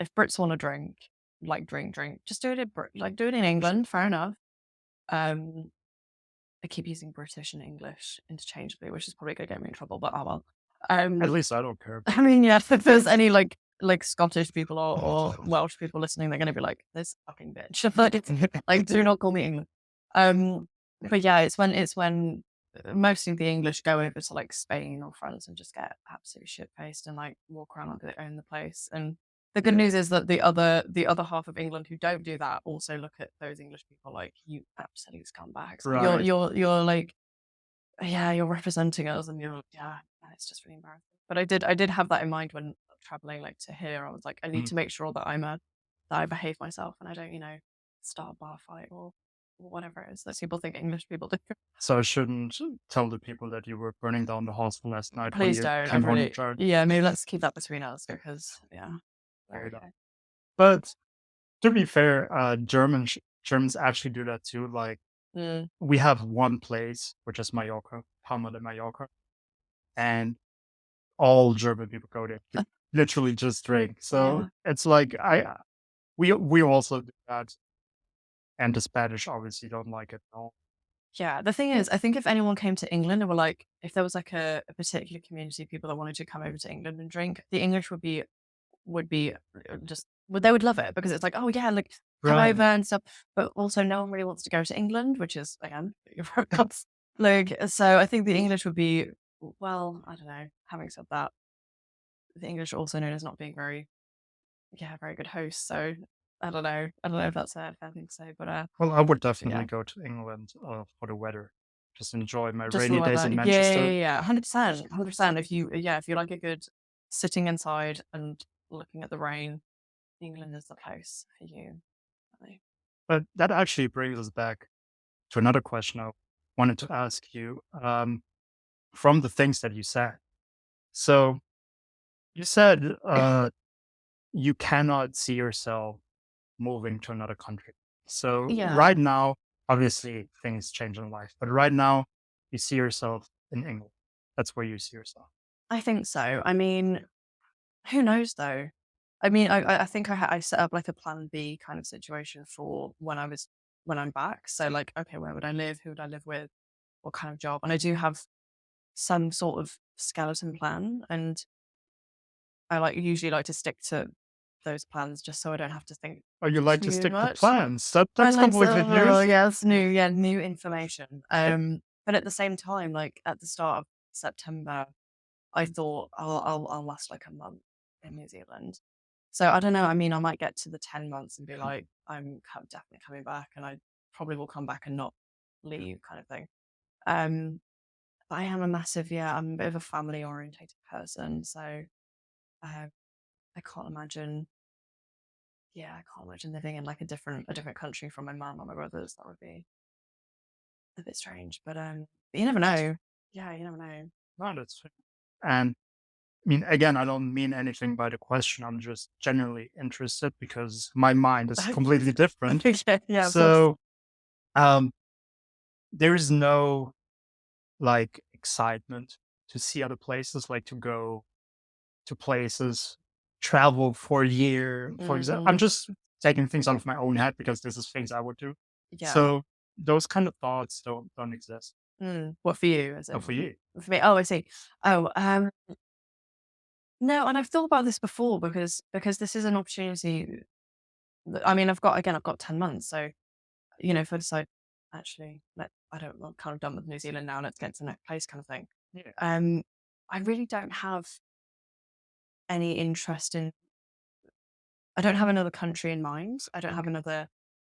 Speaker 3: if Brits want to drink, like drink, just do it do it in England, fair enough. Um, I keep using British and English interchangeably, which is probably gonna get me in trouble, but oh well.
Speaker 2: At
Speaker 3: Um,
Speaker 2: least I don't care.
Speaker 3: I mean, yeah, if there's any like Scottish people or Welsh people listening, they're gonna be like, "This fucking bitch," like, do not call me England. Um, but yeah, it's when mostly the English go over to like Spain or France and just get absolutely shit faced and like walk around like they own the place. And the good
Speaker 2: Yeah.
Speaker 3: news is that the other half of England who don't do that also look at those English people like you absolute scumbags. Like
Speaker 2: Right.
Speaker 3: you're like yeah, you're representing us and yeah, it's just really embarrassing. But I did have that in mind when traveling like to here. I was like, I need
Speaker 2: Mm.
Speaker 3: to make sure that that I behave myself and I don't, start a bar fight or whatever it is that people think English people do.
Speaker 2: So I shouldn't tell the people that you were burning down the hostel last night when
Speaker 3: Please
Speaker 2: you
Speaker 3: don't.
Speaker 2: came home drunk.
Speaker 3: Yeah, maybe let's keep that between us because yeah.
Speaker 2: Fair
Speaker 3: There we
Speaker 2: enough.
Speaker 3: go.
Speaker 2: But to be fair, Germans actually do that too. Like
Speaker 3: Mm,
Speaker 2: we have one place, which is Mallorca, Palma de Mallorca, and all German people go there to literally just drink. So
Speaker 3: yeah.
Speaker 2: it's like we also do that, and the Spanish obviously don't like it at all.
Speaker 3: Yeah, the thing is, I think if anyone came to England and were like, if there was like a particular community of people that wanted to come over to England and drink, the English would be just well, they would love it because it's like, oh yeah, like come
Speaker 2: Right.
Speaker 3: over and stuff. But also, no one really wants to go to England, which is again, that's like so. I think the English would be well. I don't know. Having said that, the English are also known as not being very good hosts. So I don't know. I don't know if that's a fair thing to say,
Speaker 2: Well, I would
Speaker 3: but
Speaker 2: definitely
Speaker 3: yeah,
Speaker 2: go to England for the weather. Just enjoy my
Speaker 3: just the
Speaker 2: rainy days
Speaker 3: weather.
Speaker 2: in
Speaker 3: Yeah, yeah,
Speaker 2: Manchester.
Speaker 3: yeah, yeah. 100%, 100%. If you like a good sitting inside and looking at the rain, England is the place for you. Really.
Speaker 2: But that actually brings us back to another question I wanted to ask you. From the things that you said. So you said you cannot see yourself moving to another country. So
Speaker 3: Yeah,
Speaker 2: right now, obviously things change in life, but right now you see yourself in England. That's where you see yourself.
Speaker 3: I think so. I mean, who knows though? I mean, I think I set up like a plan B kind of situation for when I'm back. So like, okay, where would I live? Who would I live with? What kind of job? And I do have some sort of skeleton plan. And I like usually like to stick to those plans just so I don't have to think
Speaker 2: Or you like to
Speaker 3: too
Speaker 2: stick to
Speaker 3: much.
Speaker 2: plans.
Speaker 3: I
Speaker 2: That's
Speaker 3: like to,
Speaker 2: completely
Speaker 3: oh,
Speaker 2: news.
Speaker 3: yeah, it's new, yeah, new information. But at the same time, like at the start of September, I thought I'll last like a month in New Zealand. So I don't know. I mean, I might get to the 10 months and be like, definitely coming back, and I probably will come back and not leave, kind of thing. Um, but I am a massive, yeah, I'm a bit of a family orientated person, so I can't imagine, yeah, I can't imagine living in like a different country from my mum or my brothers. That would be a bit strange, but you never know. Yeah, you never know.
Speaker 2: No, that's fair. And I mean, again, I don't mean anything by the question. I'm just generally interested because my mind is completely different.
Speaker 3: Okay, yeah, of course.
Speaker 2: So there is no like excitement to see other places, like to go to places, travel for a year, for example. I'm
Speaker 3: Hmm.
Speaker 2: just taking things out of my own head because this is things I would do.
Speaker 3: Yeah.
Speaker 2: So those kind of thoughts don't exist.
Speaker 3: What for you? As
Speaker 2: Oh, for
Speaker 3: in
Speaker 2: you.
Speaker 3: for me? Oh, I see. Oh, no, and I've thought about this before because this is an opportunity. I mean, I've got 10 months, so if I decide actually, I'm kind of done with New Zealand now. Let's get to the next place, kind of thing.
Speaker 2: Yeah.
Speaker 3: Um, I really don't have any interest in. I don't have another country in mind. I don't have
Speaker 2: Okay.
Speaker 3: another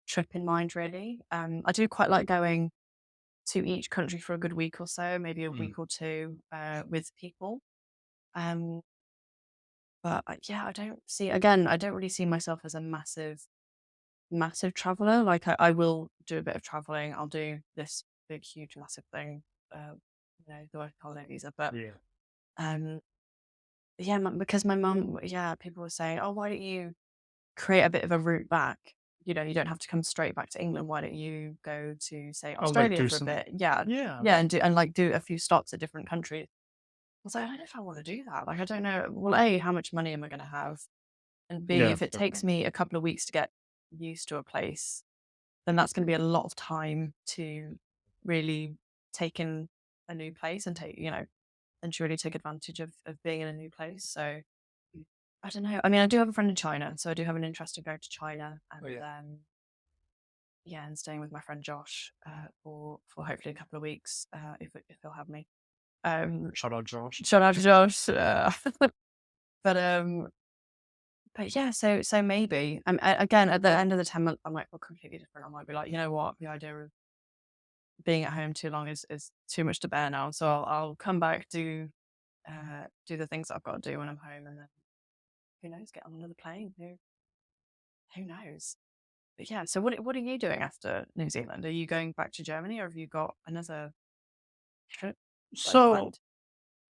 Speaker 3: trip in mind, really. I do quite like going to each country for a good week or so, maybe a
Speaker 2: Mm.
Speaker 3: week or two with people. Um, but yeah, I don't really see myself as a massive traveler. Like I will do a bit of traveling. I'll do this big, huge, massive thing, the work holiday visa. But
Speaker 2: Yeah.
Speaker 3: um, yeah, because my mum, yeah, people were saying, oh, why don't you create a bit of a route back? You don't have to come straight back to England. Why don't you go to, say,
Speaker 2: Oh, like
Speaker 3: Australia
Speaker 2: do
Speaker 3: for a
Speaker 2: some.
Speaker 3: bit? Yeah,
Speaker 2: Yeah.
Speaker 3: yeah, and like do a few stops at different countries. I was like, I don't know if I want to do that. Like, I don't know. Well, A, how much money am I going to have? And B,
Speaker 2: Yeah.
Speaker 3: if it
Speaker 2: Fair
Speaker 3: takes
Speaker 2: point.
Speaker 3: me a couple of weeks to get used to a place, then that's going to be a lot of time to really take in a new place and and to really take advantage of being in a new place. So I don't know. I mean, I do have a friend in China, so I do have an interest in going to China
Speaker 2: Oh
Speaker 3: and
Speaker 2: yeah.
Speaker 3: yeah, and staying with my friend Josh for hopefully a couple of weeks if he'll have me. Um,
Speaker 2: Shout out Josh.
Speaker 3: Shout out to Josh. But but yeah, so maybe again at the end of the 10 months, I might feel completely different. I might be like, you know what, the idea of being at home too long is too much to bear now. So I'll come back, do the things that I've got to do when I'm home, and then who knows, get on another plane. Who knows? But yeah, so what are you doing after New Zealand? Are you going back to Germany, or have you got another trip like
Speaker 2: So
Speaker 3: planned?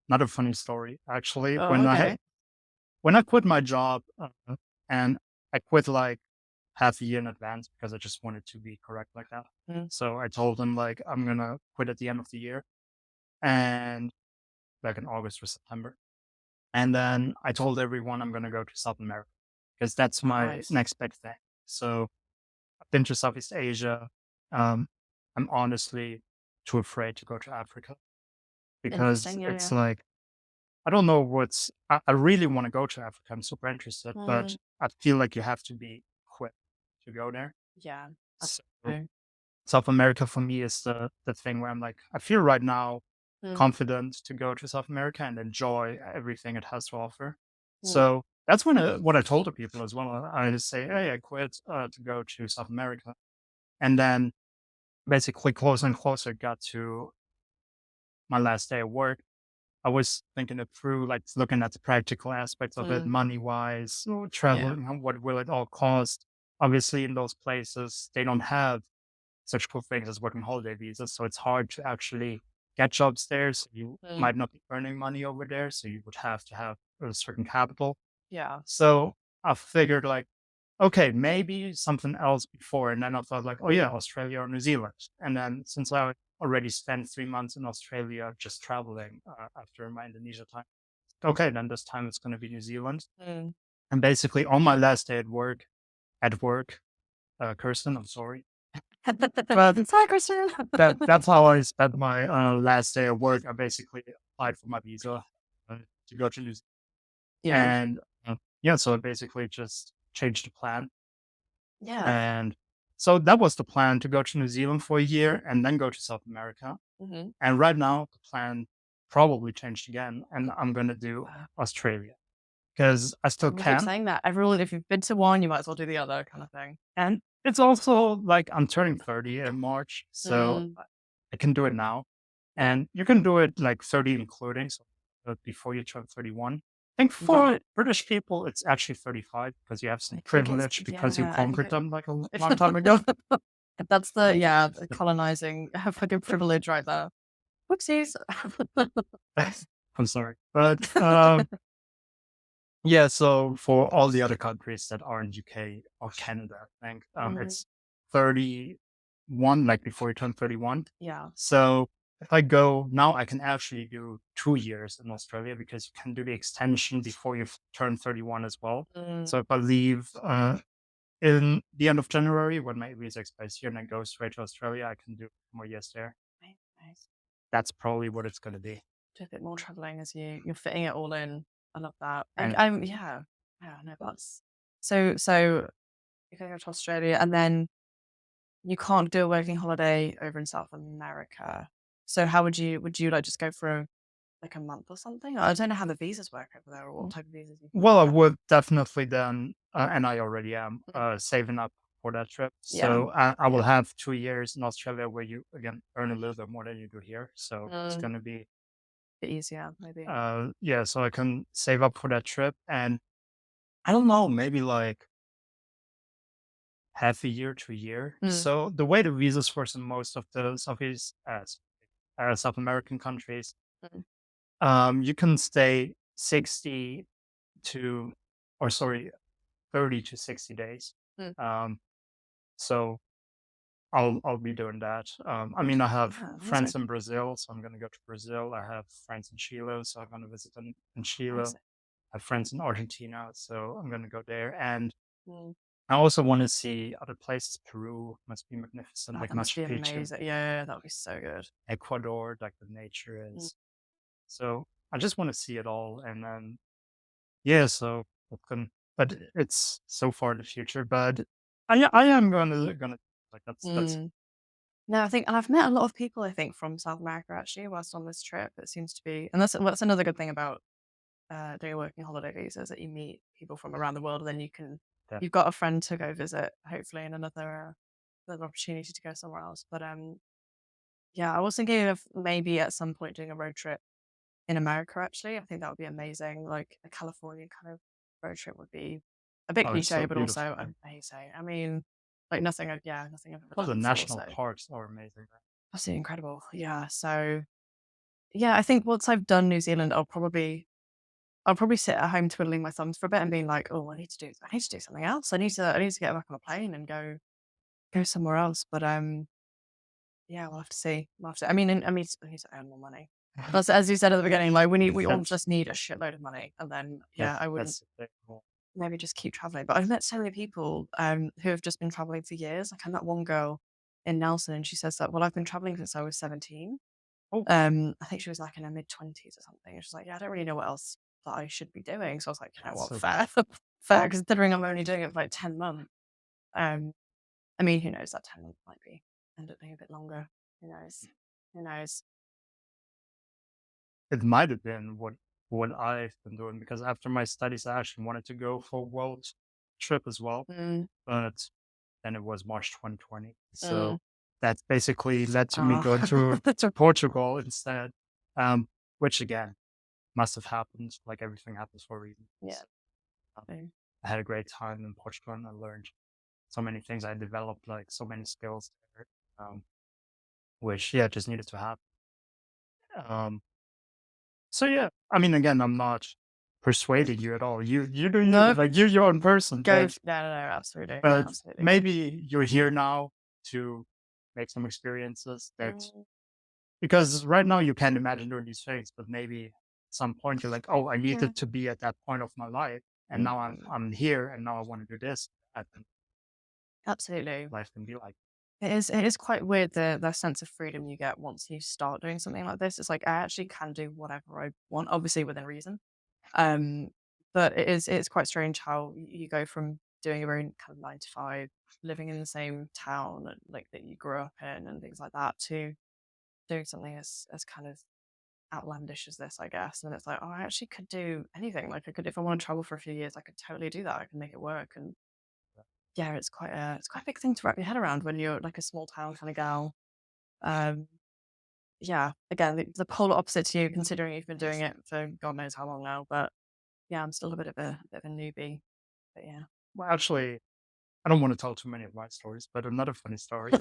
Speaker 2: another funny story actually.
Speaker 3: Oh, okay.
Speaker 2: When I quit my job and I quit like half a year in advance because I just wanted to be correct like that.
Speaker 3: Mm,
Speaker 2: So I told them like I'm gonna quit at the end of the year and back in August or September. And then I told everyone I'm gonna go to South America because that's
Speaker 3: oh,
Speaker 2: my
Speaker 3: nice.
Speaker 2: next big thing. So I've been to Southeast Asia. Um, I'm honestly too afraid to go to Africa because
Speaker 3: Interesting. Yeah,
Speaker 2: it's
Speaker 3: yeah.
Speaker 2: like I don't know I really want to go to Africa. I'm super interested, but
Speaker 3: Mm,
Speaker 2: I feel like you have to be quick to go there.
Speaker 3: yeah.
Speaker 2: So
Speaker 3: Absolutely.
Speaker 2: South America for me is the thing where I'm like, I feel right now
Speaker 3: Mm,
Speaker 2: confident to go to South America and enjoy everything it has to offer.
Speaker 3: mm,
Speaker 2: So that's what I told the people as well. I just say, hey, I quit to go to South America, and then basically closer and closer it got to my last day of work. I was thinking it through, like looking at the practical aspects of it,
Speaker 3: mm,
Speaker 2: money wise,
Speaker 3: yeah.
Speaker 2: traveling, what will it all cost? Obviously, in those places, they don't have such cool things as working holiday visas. So it's hard to actually get jobs there. So you
Speaker 3: Mm,
Speaker 2: might not be earning money over there. So you would have to have a certain capital.
Speaker 3: yeah.
Speaker 2: So I figured like, okay, maybe something else before. And then I thought like, oh yeah, Australia or New Zealand. And then since I already spent 3 months in Australia just traveling after my Indonesia time, okay, then this time it's going to be New Zealand.
Speaker 3: Mm.
Speaker 2: And basically on my last day at work, Kirsten, I'm sorry. But
Speaker 3: Sorry, Christian.
Speaker 2: that's how I spent my last day of work. I basically applied for my visa to go to New Zealand.
Speaker 3: Yeah.
Speaker 2: And yeah, so I basically just changed the plan.
Speaker 3: Yeah.
Speaker 2: And so that was the plan, to go to New Zealand for a year and then go to South America.
Speaker 3: Mhm.
Speaker 2: And right now, the plan probably changed again, and I'm going to do
Speaker 3: Wow.
Speaker 2: Australia because I still
Speaker 3: Everyone keeps
Speaker 2: can.
Speaker 3: saying that. Everyone, if you've been to one, you might as well do the other kind of thing.
Speaker 2: And it's also like I'm turning 30 in March, so
Speaker 3: Mm.
Speaker 2: I can do it now. And you can do it like 30 including, so before you turn 31. I think
Speaker 3: Yeah.
Speaker 2: for British people, it's actually 35 because you have some
Speaker 3: I think it's
Speaker 2: privilege because you
Speaker 3: yeah, I think
Speaker 2: conquered
Speaker 3: it
Speaker 2: them like a long time ago.
Speaker 3: that's the colonizing fucking privilege right there. Whoopsies.
Speaker 2: I'm sorry. But yeah, so for all the other countries that aren't UK or Canada, I think
Speaker 3: Mhm.
Speaker 2: it's 31, like before you turn 31.
Speaker 3: Yeah.
Speaker 2: So if I go now, I can actually do 2 years in Australia because you can do the extension before you turn 31 as well.
Speaker 3: Mm.
Speaker 2: So if I leave in the end of January when my visa expires here and I go straight to Australia, I can do more years there.
Speaker 3: Nice, nice.
Speaker 2: That's probably what it's going to be.
Speaker 3: Do a bit more traveling as you're fitting it all in. I love that.
Speaker 2: And
Speaker 3: I'm yeah. Yeah, no, that's so you're going to Australia and then you can't do a working holiday over in South America. So how would you like just go for like a month or something? I don't know how the visas work over there or what type of visas you can
Speaker 2: well, I
Speaker 3: get.
Speaker 2: would definitely then, and I already am,
Speaker 3: Mm.
Speaker 2: saving up for that trip.
Speaker 3: Yeah.
Speaker 2: So I will
Speaker 3: Yeah.
Speaker 2: have 2 years in Australia where you again earn a little bit more than you do here. So it's
Speaker 3: Mm.
Speaker 2: gonna be,
Speaker 3: Bit easier, maybe.
Speaker 2: yeah. So I can save up for that trip, and I don't know, maybe like half a year to a year.
Speaker 3: Mm.
Speaker 2: So the way the visas works in most of the South American countries,
Speaker 3: Mm.
Speaker 2: you can stay 60 to, or sorry, 30 to 60 days.
Speaker 3: Mm.
Speaker 2: Um, so I'll be doing that. I mean, I have
Speaker 3: Yeah,
Speaker 2: friends
Speaker 3: amazing.
Speaker 2: in Brazil, so I'm gonna go to Brazil. I have friends in Chile, so I'm gonna visit them in Chile.
Speaker 3: Amazing.
Speaker 2: I have friends in Argentina, so I'm gonna go there. And
Speaker 3: Mm.
Speaker 2: I also want to see other places. Peru must be magnificent,
Speaker 3: Oh,
Speaker 2: like
Speaker 3: that must
Speaker 2: Machu
Speaker 3: be
Speaker 2: Picchu.
Speaker 3: amazing. Yeah, that would be so good.
Speaker 2: Ecuador, like the nature
Speaker 3: Mm.
Speaker 2: is. So I just want to see it all, and then yeah. So it can, but it's so far in the future. But I am gonna like that's
Speaker 3: Mm. No, I think and I've met a lot of people, I think, from South America actually whilst on this trip. It seems to be and that's another good thing about doing a working holiday visa is that you meet people from around the world and then
Speaker 2: that.
Speaker 3: you've got a friend to go visit, hopefully in another opportunity to go somewhere else. But yeah, I was thinking of maybe at some point doing a road trip in America actually. I think that would be amazing. Like a California kind of road trip would be a bit
Speaker 2: Oh, it's
Speaker 3: cliche,
Speaker 2: so
Speaker 3: but also
Speaker 2: beautiful.
Speaker 3: amazing. I mean, like nothing I've ever
Speaker 2: Well,
Speaker 3: done
Speaker 2: the
Speaker 3: before.
Speaker 2: national
Speaker 3: So
Speaker 2: parks are amazing.
Speaker 3: absolutely incredible. Yeah. So yeah, I think once I've done New Zealand, I'll probably sit at home twiddling my thumbs for a bit and being like, "Oh, I need to do something else. I need to get back on a plane and go somewhere else." But yeah, we'll have to see. We'll have to. I need to earn more money. As you said at the beginning, like we all
Speaker 2: That's
Speaker 3: just need a shitload of money, and then yeah, I wouldn't
Speaker 2: that's the thing. Well,
Speaker 3: maybe just keep traveling. But I've met so many people who have just been traveling for years. Like I met one girl in Nelson, and she says that well, I've been traveling since I was 17.
Speaker 2: oh,
Speaker 3: I think she was like in her mid-20s or something. And she's like, "Yeah, I don't really know what else that I should be doing." So I was like, "You know
Speaker 2: that's
Speaker 3: what?
Speaker 2: so
Speaker 3: Fair, fair." Considering I'm only doing it for like 10 months. Um, I mean, who knows? That 10 months might be end up being a bit longer. Who knows? Who knows?
Speaker 2: it might have been what I've been doing because after my studies, I actually wanted to go for a world trip as well,
Speaker 3: Mm,
Speaker 2: but then it was March 2020.
Speaker 3: mm.
Speaker 2: So that basically led to me
Speaker 3: Oh,
Speaker 2: going to
Speaker 3: that's a,
Speaker 2: Portugal instead, which again must have happened. Like everything happens for a reason.
Speaker 3: yeah.
Speaker 2: So, um,
Speaker 3: Mm.
Speaker 2: I had a great time in Portugal and I learned so many things. I developed like so many skills there, which yeah just needed to happen. Um, so yeah, I mean, again, I'm not persuading you at all. You do you,
Speaker 3: No,
Speaker 2: like you're your own person,
Speaker 3: go. No, no, no, absolutely,
Speaker 2: but
Speaker 3: absolutely.
Speaker 2: maybe you're here now to make some experiences that
Speaker 3: Mm,
Speaker 2: because right now you can't imagine doing these things, but maybe at some point you're like, oh, I
Speaker 3: yeah.
Speaker 2: needed to be at that point of my life, and now
Speaker 3: Mm,
Speaker 2: I'm here, and now I want to do this. I think
Speaker 3: absolutely.
Speaker 2: life can be like
Speaker 3: It is quite weird the sense of freedom you get once you start doing something like this. It's like I actually can do whatever I want, obviously within reason. Um, But it's quite strange how you go from doing your own kind of 9 to 5, living in the same town and, like, that you grew up in and things like that, to doing something as kind of outlandish as this, I guess. And it's like, oh, I actually could do anything. Like, I could, if I want to travel for a few years, I could totally do that. I can make it work. And yeah, it's quite a big thing to wrap your head around when you're like a small town kind of gal. Um, yeah, again, the polar opposite to you, considering you've been doing it for God knows how long now. But yeah, I'm still a bit of a newbie. But yeah,
Speaker 2: Well, actually, I don't want to tell too many of my stories, but another funny story.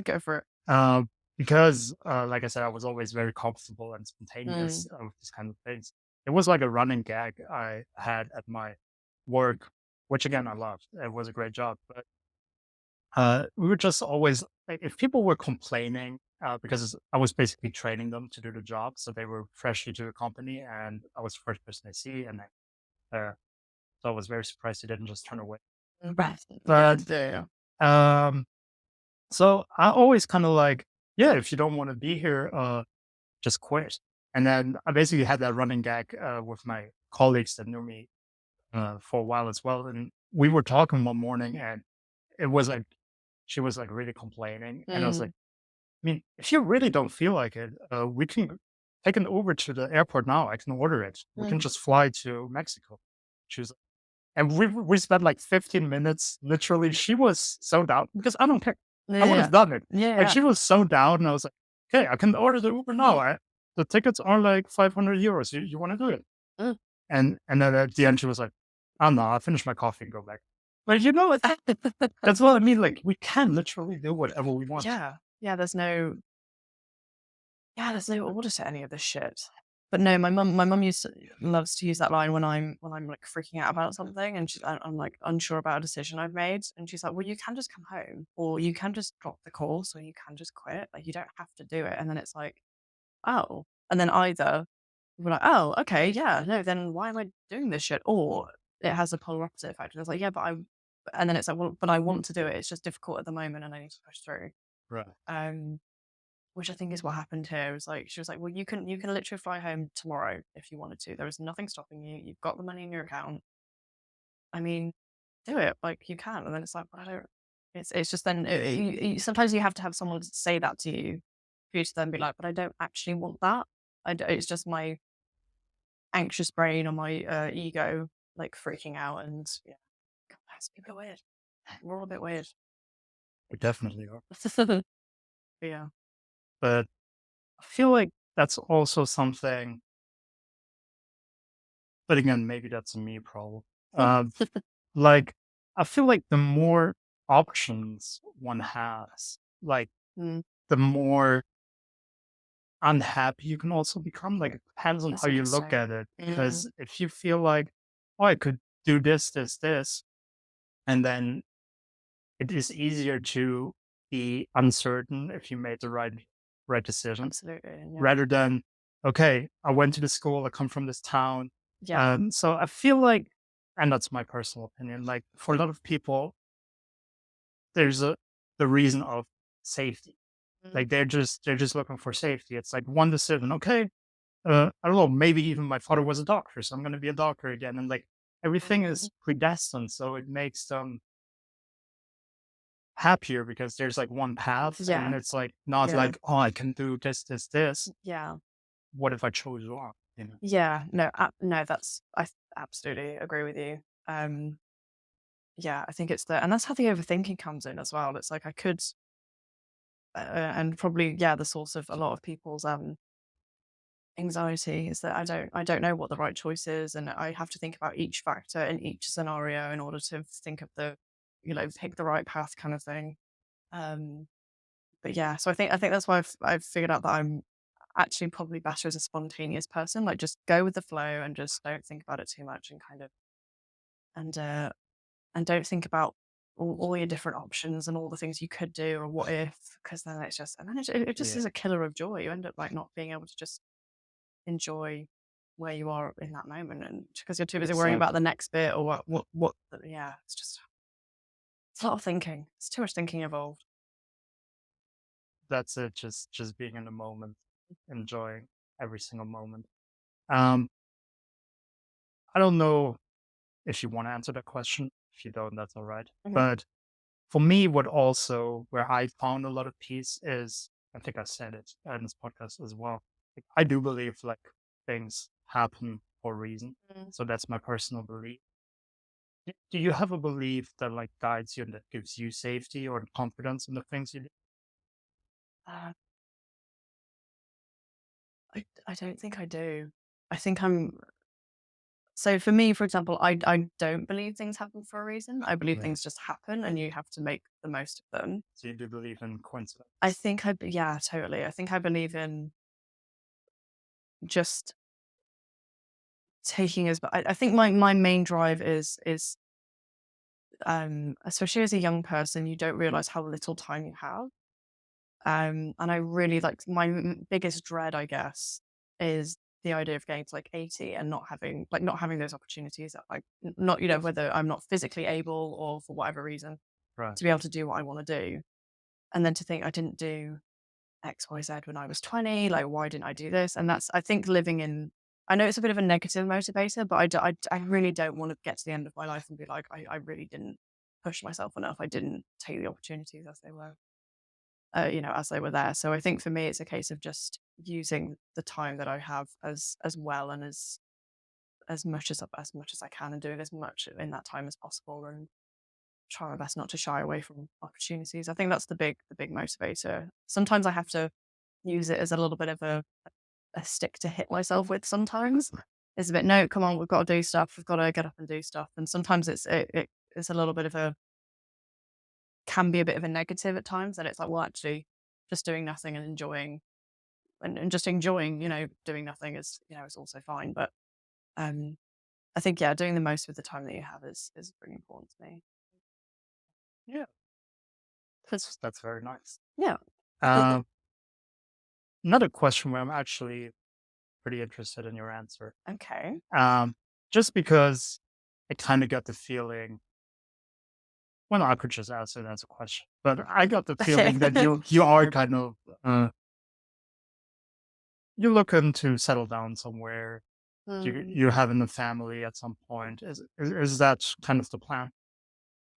Speaker 3: go for it.
Speaker 2: Uh, because, like I said, I was always very comfortable and
Speaker 3: Mm,
Speaker 2: spontaneous with these kind of things. It was like a running gag I had at my work, which again I loved. It was a great job, but we were just always like, if people were complaining, because I was basically training them to do the job, so they were freshly to the company, and I was the first person they see, and so I was very surprised they didn't just turn away.
Speaker 3: right. Yeah,
Speaker 2: But
Speaker 3: yeah.
Speaker 2: um, so I always kind of like, yeah, if you don't want to be here, just quit. And then I basically had that running gag with my colleagues that knew me for a while as well, and we were talking one morning, and it was like she was like really complaining, and I was like,
Speaker 3: Mm,
Speaker 2: I mean, if you really don't feel like it, we can take an Uber to the airport now. I can order it. We can
Speaker 3: mm,
Speaker 2: just fly to Mexico. She was, and we spent like 15 minutes. Literally, she was so down because I don't care. I would have
Speaker 3: yeah,
Speaker 2: done it.
Speaker 3: yeah,
Speaker 2: Like
Speaker 3: yeah.
Speaker 2: she was so down, and I was like, okay, I can order the Uber now. The tickets are like 500 euros. You want to do it?
Speaker 3: Mm.
Speaker 2: And then at the end, she was like, oh no, I'll finish my coffee and go back. But you know what? That's what I mean. Like we can literally do whatever we want.
Speaker 3: Yeah, yeah. There's no order to any of this shit. But no, my mum loves to use that line when I'm like freaking out about something, and I'm like unsure about a decision I've made, and she's like, "Well, you can just come home, or you can just drop the course, or you can just quit. Like, you don't have to do it." And then it's like, oh, and then either we're like, oh, okay, yeah, no, then why am I doing this shit? Or it has a polar opposite effect, and it's like, yeah, and then it's like, well, but I want to do it. It's just difficult at the moment, and I need to push through.
Speaker 2: Right.
Speaker 3: Um, which I think is what happened here. It was like she was like, "Well, you can literally fly home tomorrow if you wanted to. There is nothing stopping you. You've got the money in your account. I mean, do it. Like, you can." And then it's like, "But I don't." It's just then sometimes you have to have someone say that to you for you to then be like, "But I don't actually want that. It's just my anxious brain or my ego like freaking out." And yeah, guys, people are weird. We're all a bit weird.
Speaker 2: We definitely are.
Speaker 3: Yeah.
Speaker 2: But I feel like that's also something, but again, maybe that's a me problem. Um, like, I feel like the more options one has, like,
Speaker 3: Mm,
Speaker 2: the more unhappy you can also become. Like, it depends on
Speaker 3: that's
Speaker 2: how you look
Speaker 3: interesting.
Speaker 2: at it.
Speaker 3: Mm,
Speaker 2: Because if you feel like, oh, I could do this, and then it is easier to be uncertain if you made the right decision
Speaker 3: absolutely. Yeah.
Speaker 2: rather than, okay, I went to the school, I come from this town.
Speaker 3: Yeah.
Speaker 2: So I feel like, and that's my personal opinion, like for a lot of people, there's the reason of safety.
Speaker 3: Mm,
Speaker 2: Like they're just looking for safety. It's like one decision. Okay, I don't know, maybe even my father was a doctor, so I'm gonna be a doctor again. And like everything
Speaker 3: mhm.
Speaker 2: is predestined, so it makes them happier because there's like one path, and
Speaker 3: Yeah,
Speaker 2: it's like not
Speaker 3: yeah,
Speaker 2: like, oh, I can do this.
Speaker 3: yeah,
Speaker 2: What if I chose wrong? You know?
Speaker 3: yeah. No, no, absolutely agree with you. Um, yeah, I think it's and that's how the overthinking comes in as well. It's like I could, and probably, yeah, the source of a lot of people's anxiety is that I don't know what the right choice is, and I have to think about each factor in each scenario in order to think of pick the right path kind of thing. Um, but yeah, so I think that's why I've figured out that I'm actually probably better as a spontaneous person. Like, just go with the flow and just don't think about it too much, and kind of and uh and don't think about all your different options and all the things you could do or what if, because then it just
Speaker 2: Yeah,
Speaker 3: is a killer of joy. You end up like not being able to just enjoy where you are in that moment, and because you're too busy worrying about
Speaker 2: exactly.
Speaker 3: the next bit or what. Yeah, it's a lot of thinking. It's too much thinking involved.
Speaker 2: That's it. Just being in the moment, enjoying every single moment. Um, I don't know. if you want to answer that question. If you don't, that's all right.
Speaker 3: Mhm.
Speaker 2: But for me, where I found a lot of peace is, I think I said it in this podcast as well. Like, I do believe like things happen for a reason.
Speaker 3: Mm.
Speaker 2: So that's my personal belief. Do you have a belief that like guides you and that gives you safety or confidence in the things you do?
Speaker 3: Uh, I don't think I do. I think I'm so for me, for example, I don't believe things happen for a reason. I believe
Speaker 2: Right.
Speaker 3: things just happen and you have to make the most of them.
Speaker 2: So you do believe in
Speaker 3: I
Speaker 2: coincidence?
Speaker 3: think yeah, totally. I think I believe in just taking as I think my main drive is especially as a young person, you don't realize how little time you have. And I really like my biggest dread, I guess, is the idea of getting to like 80 and not having those opportunities that like not, whether I'm not physically able or for whatever reason
Speaker 2: Right.
Speaker 3: to be able to do what I want to do. And then to think I didn't do XYZ when I was 20, like why didn't I do this? And that's, I think, living in, I know it's a bit of a negative motivator, but I really don't want to get to the end of my life and be like, I really didn't push myself enough. I didn't take the opportunities as they were, as they were there. So I think for me, it's a case of just using the time that I have as well and as much as I can, and doing as much in that time as possible, and try my best not to shy away from opportunities. I think that's the big motivator. Sometimes I have to use it as a little bit of a stick to hit myself with sometimes. It's a bit, no, come on, we've got to do stuff. We've got to get up and do stuff. And sometimes it's a little bit of can be a bit of a negative at times. That it's like, well, actually, just doing nothing and enjoying and just enjoying, doing nothing is also fine. But um, I think, yeah, doing the most with the time that you have is really important to me.
Speaker 2: Yeah. That's very nice.
Speaker 3: Yeah.
Speaker 2: Um, Another question where I'm actually pretty interested in your answer.
Speaker 3: Okay.
Speaker 2: Um, just because I kind of got the feeling, well, I could just answer it as a question, but I got the feeling that you are kind of you're looking to settle down somewhere.
Speaker 3: Mm.
Speaker 2: You're having a family at some point. Is that kind of the plan?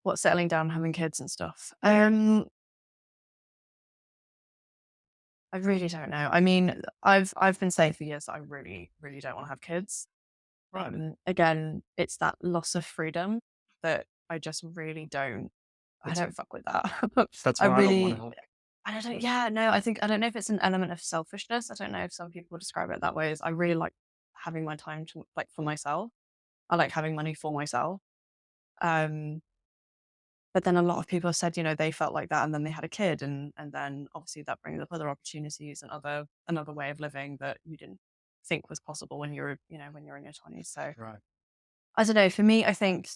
Speaker 3: What, settling down, having kids and stuff?
Speaker 2: Yeah.
Speaker 3: I really don't know. I mean, I've been saying for years that I really, really don't want to have kids.
Speaker 2: Right.
Speaker 3: Again, it's that loss of freedom that I just really don't. I
Speaker 2: That's
Speaker 3: don't fuck with that.
Speaker 2: that's
Speaker 3: I
Speaker 2: why I don't want to
Speaker 3: really,
Speaker 2: help.
Speaker 3: I don't. Yeah, no. I don't know if it's an element of selfishness. I don't know if some people would describe it that way. Is I really like having my time to like for myself. I like having money for myself. Um, but then a lot of people have said, they felt like that and then they had a kid and then obviously that brings up other opportunities and another way of living that you didn't think was possible when when you're in your 20s. So
Speaker 2: Right.
Speaker 3: I don't know. For me, I think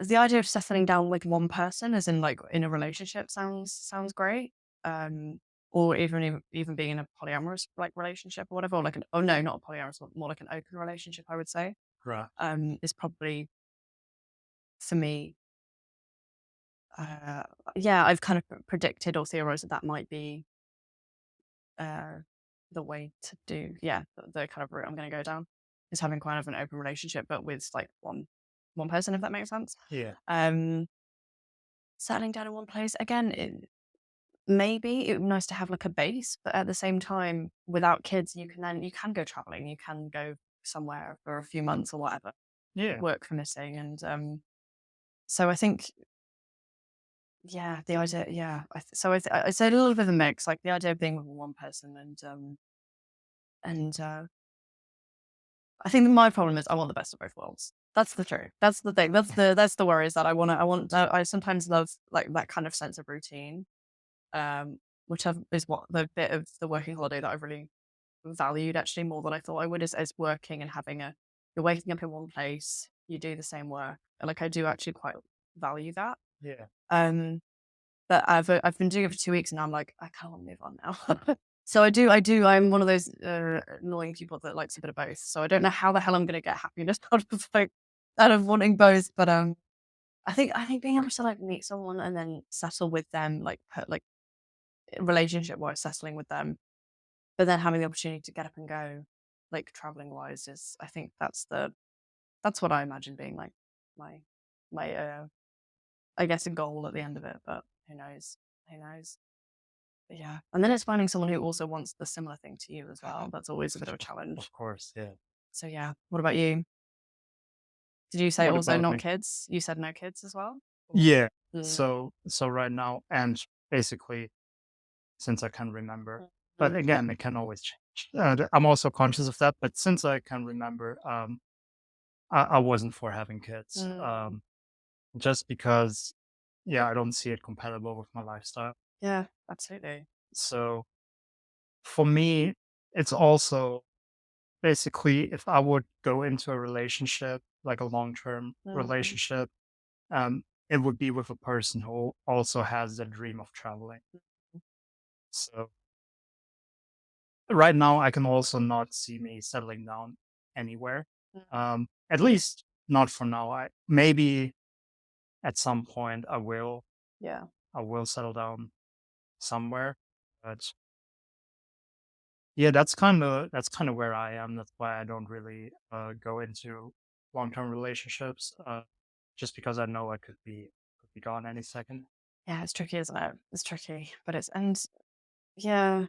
Speaker 3: the idea of settling down with one person, as in like in a relationship, sounds great. Um, or even being in a polyamorous like relationship or whatever, or like an oh no, not a polyamorous, but more like an open relationship, I would say.
Speaker 2: Right.
Speaker 3: Is probably for me. Uh, yeah, I've kind of predicted or theorized that that might be uh, the way to do. Yeah, the kind of route I'm going to go down is having kind of an open relationship, but with like one person, if that makes sense.
Speaker 2: Yeah.
Speaker 3: Um, Settling down in one place again. Maybe it would be nice to have like a base, but at the same time, without kids, you can go traveling, you can go somewhere for a few months or whatever,
Speaker 2: Yeah.
Speaker 3: work permitting, and so I think yeah, the idea, yeah. I'd say a little bit of a mix, like the idea of being with one person, and I think my problem is I want the best of both worlds. That's the truth. That's the thing. That's the worry is that I sometimes love like that kind of sense of routine, is what the bit of the working holiday that I've really valued actually more than I thought I would is working and having you're waking up in one place, you do the same work. Like I do actually quite value that.
Speaker 2: Yeah.
Speaker 3: Um, But I've been doing it for 2 weeks and I'm like, I can't move on now. So I do. I'm one of those annoying people that likes a bit of both. So I don't know how the hell I'm gonna get happiness out of wanting both. But I think being able to like meet someone and then settle with them, like put like relationship wise, settling with them, but then having the opportunity to get up and go, like traveling wise, is I think That's what I imagine being like my my I guess a goal at the end of it, but who knows? Who knows? But yeah. And then it's finding someone who also wants the similar thing to you as well. That's always a bit of a challenge.
Speaker 2: Of course, yeah.
Speaker 3: So yeah. What about you? Did you say
Speaker 2: What
Speaker 3: also
Speaker 2: about
Speaker 3: not
Speaker 2: me?
Speaker 3: kids? You said no kids as well? Or
Speaker 2: Yeah.
Speaker 3: mm,
Speaker 2: So right now, and basically since I can remember, but
Speaker 3: mm,
Speaker 2: again, it can always change. I'm also conscious of that, but since I can remember, I wasn't for having kids,
Speaker 3: mm.
Speaker 2: just because, yeah, I don't see it compatible with my lifestyle.
Speaker 3: Yeah, absolutely.
Speaker 2: So for me, it's also basically if I would go into a relationship, like a long-term
Speaker 3: Mm,
Speaker 2: relationship, it would be with a person who also has the dream of traveling. So right now, I can also not see me settling down anywhere.
Speaker 3: mm.
Speaker 2: At least not for now. I maybe at some point
Speaker 3: Yeah.
Speaker 2: I will settle down somewhere. But yeah, that's kind of where I am. That's why I don't really go into long-term relationships. Just because I know I could be gone any second.
Speaker 3: Yeah, it's tricky, isn't it? It's tricky. But it's and yeah,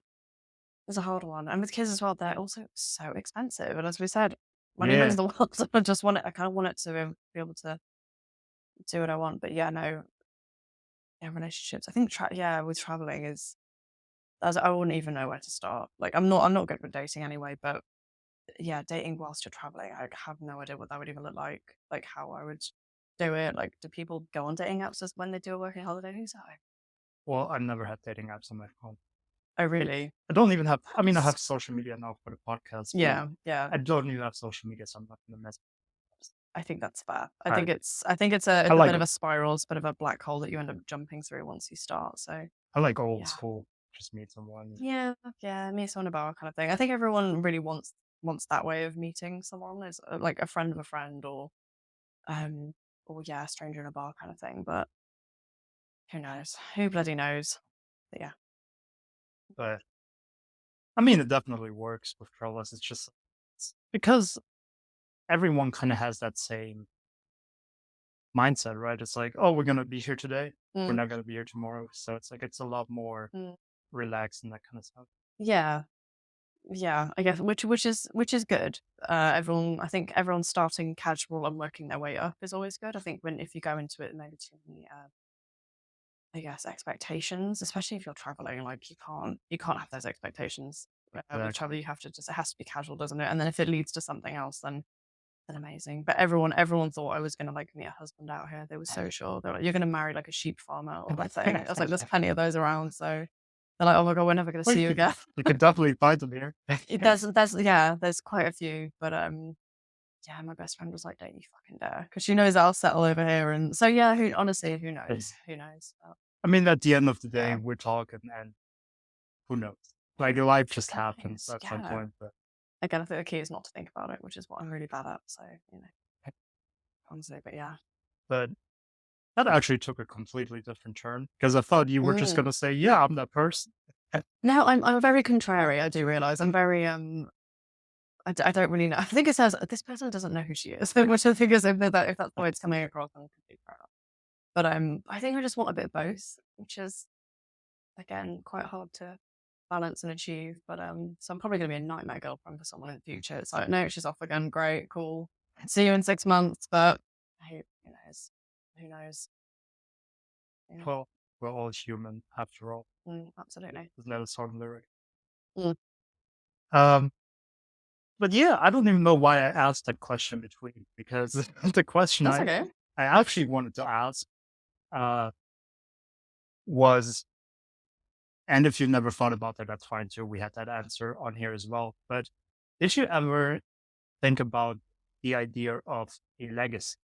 Speaker 3: it's a hard one. And with kids as well, they're also so expensive. And as we said, money runs
Speaker 2: Yeah.
Speaker 3: the world. So I just want it. I kind of want it to be able to do what I want. But yeah, no, yeah, relationships. I think yeah, with traveling is as I wouldn't even know where to start. Like I'm not good with dating anyway, but yeah, dating whilst you're traveling, I have no idea what that would even look like how I would do it. Like, do people go on dating apps as when they do a working holiday visa?
Speaker 2: Well, I never had dating apps on my phone.
Speaker 3: Oh, really?
Speaker 2: I don't even have. I mean, I
Speaker 3: That's
Speaker 2: have social media now for the podcast, but
Speaker 3: yeah, yeah.
Speaker 2: I don't even have social media, so I'm not gonna mess.
Speaker 3: I think that's fair. I
Speaker 2: I
Speaker 3: think it's a
Speaker 2: I
Speaker 3: it's a bit
Speaker 2: like
Speaker 3: of a spiral, it's a bit of a black hole that you end up jumping through once you start. So
Speaker 2: I like old
Speaker 3: yeah.
Speaker 2: school. Just meet someone.
Speaker 3: Yeah, yeah, me someone a bar kind of thing. I think everyone really wants that way of meeting someone is like a friend of a friend um or yeah, a stranger in a bar kind of thing. But who knows? Who bloody knows? But yeah.
Speaker 2: But I mean, it definitely works with travelers. It's just because everyone kind of has that same mindset, right? It's like, oh, we're gonna be here today. We're
Speaker 3: Mm,
Speaker 2: not gonna be here tomorrow. So it's like it's a lot more
Speaker 3: mm.
Speaker 2: relaxed and that kind of stuff.
Speaker 3: Yeah, yeah. I guess which is good. Everyone, I think everyone starting casual and working their way up is always good. I think when if you go into it maybe too many I guess expectations, especially if you're traveling, like you can't have those expectations. With travel,
Speaker 2: Exactly.
Speaker 3: you have to just it has to be casual, doesn't it? And then if it leads to something else, then amazing. But everyone thought I was gonna like meet a husband out here. They were so sure. They were like, "You're gonna marry like a sheep farmer or a thing." I was like, "There's plenty of those around." So they're like, "Oh my god, we're never gonna
Speaker 2: Well,
Speaker 3: see you again."
Speaker 2: you could definitely find them here.
Speaker 3: There's yeah, there's quite a few, but yeah, my best friend was like, "Don't you fucking dare," because she knows I'll settle over here, and so yeah, who honestly, who knows? Who knows? But,
Speaker 2: I mean, at the end of the day,
Speaker 3: yeah.
Speaker 2: we're talking, and who knows? Like life just
Speaker 3: Who
Speaker 2: happens
Speaker 3: knows?
Speaker 2: at some
Speaker 3: Yeah.
Speaker 2: point. But
Speaker 3: Again, I think the key is not to think about it, which is what I'm really bad at. So, honestly, but yeah.
Speaker 2: but that actually took a completely different turn because I thought you were just
Speaker 3: Mm.
Speaker 2: gonna say, "Yeah, I'm that person."
Speaker 3: No, I'm very contrary. I do realize I'm very I don't really know. I think it says this person doesn't know who she is, which I think is if that's the way it's coming across, I'm completely fair enough. But I think I just want a bit of both, which is again quite hard to balance and achieve. But so I'm probably gonna be a nightmare girlfriend for someone in the future. It's like, no, she's off again. Great, cool. See you in 6 months. But who knows? Who knows? Yeah.
Speaker 2: Well, we're all human after all.
Speaker 3: Absolutely.
Speaker 2: Isn't that a song lyric?
Speaker 3: Mm,
Speaker 2: Um, but yeah, I don't even know why I asked that question between because the question
Speaker 3: that's
Speaker 2: I
Speaker 3: okay.
Speaker 2: I actually wanted to ask uh was, and if you never thought about that, that's fine too. We had that answer on here as well. But did you ever think about the idea of a legacy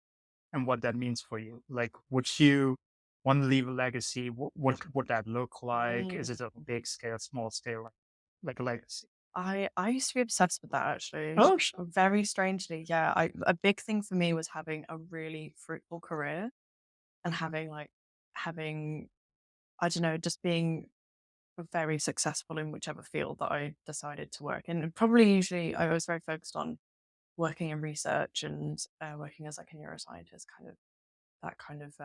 Speaker 2: and what that means for you? Like, would you want to leave a legacy? What would that look like? Is
Speaker 3: Mm.
Speaker 2: it a big scale, small scale, like a legacy?
Speaker 3: I used to be obsessed with that actually.
Speaker 2: Oh,
Speaker 3: Very strangely, yeah. A big thing for me was having a really fruitful career and having I don't know, just being very successful in whichever field that I decided to work in. And probably usually I was very focused on working in research and working as like a neuroscientist, kind of that kind of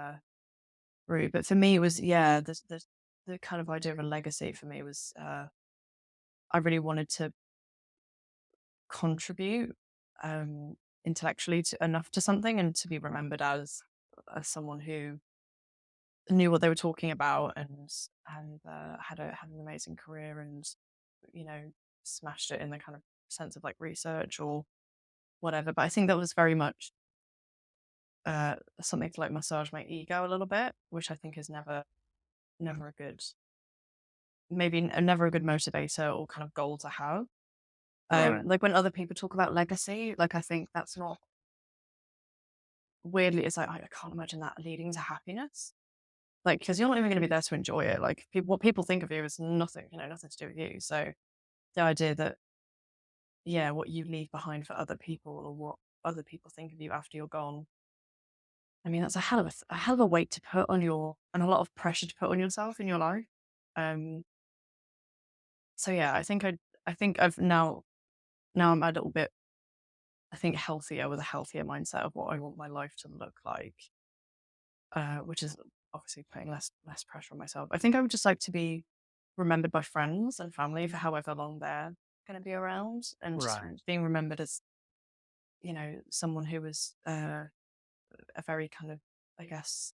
Speaker 3: route. But for me, it was the kind of idea of a legacy for me was I really wanted to contribute intellectually enough to something and to be remembered as someone who knew what they were talking about and had an amazing career and you know smashed it in the kind of sense of like research or whatever. But I think that was very much something to like massage my ego a little bit, which I think is never a good never a good motivator or kind of goal to have.
Speaker 2: Right.
Speaker 3: Like when other people talk about legacy, like I think that's not weirdly. It's like I can't imagine that leading to happiness. Like because you're not even going to be there to enjoy it. Like what people think of you is nothing, nothing to do with you. So the idea that what you leave behind for other people or what other people think of you after you're gone. I mean, that's a hell of a weight to put on and a lot of pressure to put on yourself in your life. Um, so yeah, I think I've now I'm a little bit, I think healthier with a healthier mindset of what I want my life to look like, which is obviously putting less pressure on myself. I think I would just like to be remembered by friends and family for however long they're going to be around, and just
Speaker 2: Right.
Speaker 3: being remembered as someone who was a very kind of, I guess,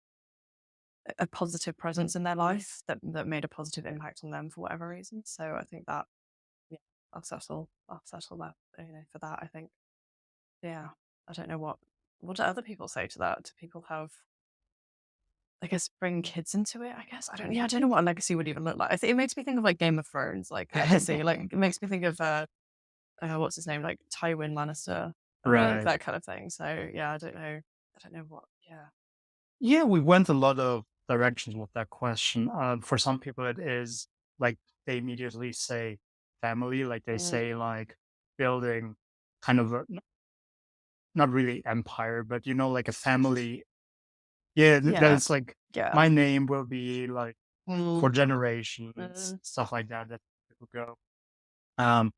Speaker 3: a positive presence in their life that made a positive impact on them for whatever reason. So I think that yeah, I'll settle that for that. I think yeah. I don't know what do other people say to that. Do people have, I guess, bring kids into it? I guess I don't know what a legacy would even look like. I think it makes me think of like Game of Thrones, like legacy. Like it makes me think of what's his name, like Tywin Lannister,
Speaker 2: Right.
Speaker 3: that kind of thing. So yeah, I don't know. I don't know what. Yeah.
Speaker 2: Yeah, we went a lot of directions with that question. For some people, it is like they immediately say family, like they
Speaker 3: Mm,
Speaker 2: say like building kind of not really empire, but like a family. Yeah,
Speaker 3: yeah.
Speaker 2: that's like
Speaker 3: Yeah.
Speaker 2: my name will be like
Speaker 3: Mm,
Speaker 2: for generations,
Speaker 3: mm,
Speaker 2: stuff like that. That people go. Um,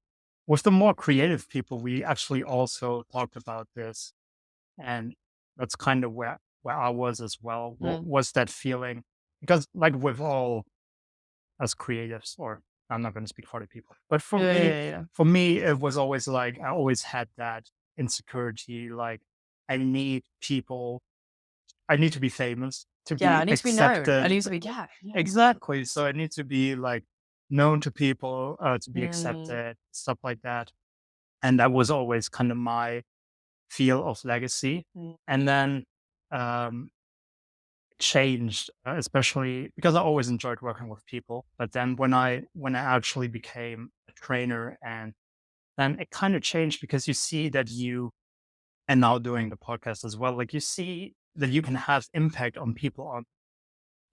Speaker 2: with the more creative people, we actually also talked about this, and that's kind of where I was as well. What
Speaker 3: mm.
Speaker 2: was that feeling? Because like with all as creatives, or I'm not going to speak for the people, but
Speaker 3: Yeah, yeah, yeah.
Speaker 2: for me, it was always like I always had that insecurity. Like I need people, I need to be famous to
Speaker 3: Yeah,
Speaker 2: be
Speaker 3: it needs to be known. It
Speaker 2: accepted.
Speaker 3: needs to be yeah.
Speaker 2: Exactly. So I need to be like known to people, to be
Speaker 3: Mm,
Speaker 2: accepted, stuff like that. And that was always kind of my feel of legacy.
Speaker 3: mm,
Speaker 2: And then um, changed, especially because I always enjoyed working with people. But then when I actually became a trainer, and then it kind of changed because you see that and now doing the podcast as well, like you see that you can have impact on people on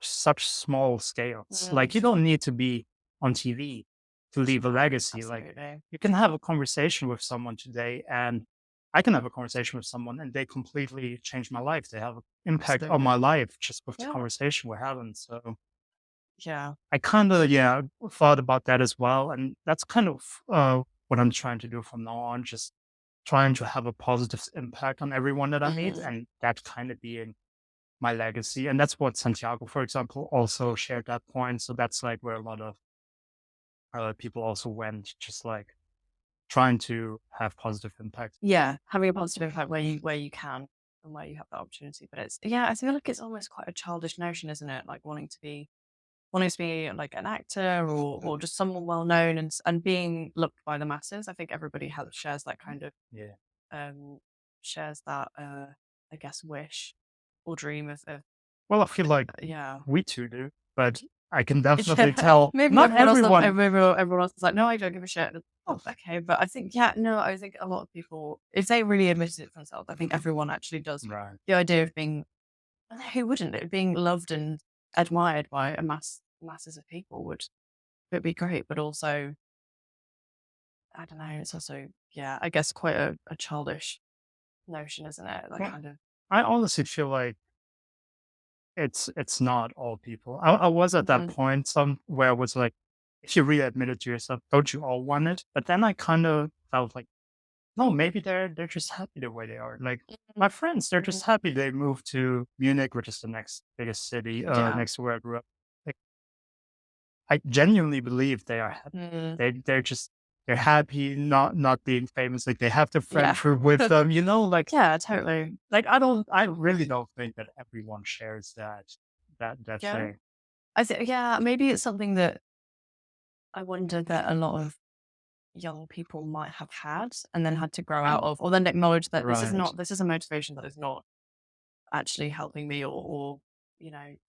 Speaker 2: such small scales.
Speaker 3: mm,
Speaker 2: Like you don't need to be on TV to leave a legacy. Like
Speaker 3: absolutely.
Speaker 2: you can have a conversation with someone today, and I can have a conversation with someone and they completely change my life. They have an impact on
Speaker 3: Absolutely.
Speaker 2: my life just with the
Speaker 3: Yeah.
Speaker 2: conversation we're having. So
Speaker 3: Yeah.
Speaker 2: I kind of, yeah, thought about that as well. And that's kind of what I'm trying to do from now on, just trying to have a positive impact on everyone that I meet.
Speaker 3: Mhm.
Speaker 2: And that kind of being my legacy. And that's what Santiago, for example, also shared that point. So that's like where a lot of people also went, just like trying to have positive impact.
Speaker 3: Yeah, having a positive impact where you can and where you have that opportunity. But it's I feel like it's almost quite a childish notion, isn't it? Like wanting to be like an actor or just someone well known and being loved by the masses. I think everybody shares that kind of
Speaker 2: Yeah.
Speaker 3: um shares that I guess wish or dream of
Speaker 2: Well, I feel like
Speaker 3: yeah.
Speaker 2: we two do, but I can
Speaker 3: Yeah,
Speaker 2: definitely tell
Speaker 3: maybe
Speaker 2: not everyone.
Speaker 3: everyone else is like, no, I don't give a shit. Oh, okay, but I think no, I think a lot of people, if they really admitted it themselves, I think everyone actually does.
Speaker 2: Right.
Speaker 3: The idea of being, who wouldn't it? Being loved and admired by masses of people would be great, but also I don't know. It's also I guess quite a childish notion, isn't it? That
Speaker 2: Well,
Speaker 3: kind of.
Speaker 2: I honestly feel like it's not all people. I was at that
Speaker 3: Mhm.
Speaker 2: point some where I was like, if you really admit it to yourself, don't you all want it? But then I kind of felt like no, maybe they're just happy the way they are. Like my friends, they're
Speaker 3: Mm,
Speaker 2: just happy they moved to Munich, which is the next biggest city
Speaker 3: yeah.
Speaker 2: next to where I grew up. Like I genuinely believe they are happy.
Speaker 3: Mm,
Speaker 2: They're happy not being famous. Like they have the friend
Speaker 3: yeah.
Speaker 2: group with them, you know.
Speaker 3: Yeah, totally.
Speaker 2: Like I really don't think that everyone shares that
Speaker 3: Yeah.
Speaker 2: thing.
Speaker 3: I think, yeah, maybe it's something that I wonder that a lot of young people might have had and then had to grow out of, or then acknowledge that
Speaker 2: Right.
Speaker 3: this is a motivation that is not actually helping me or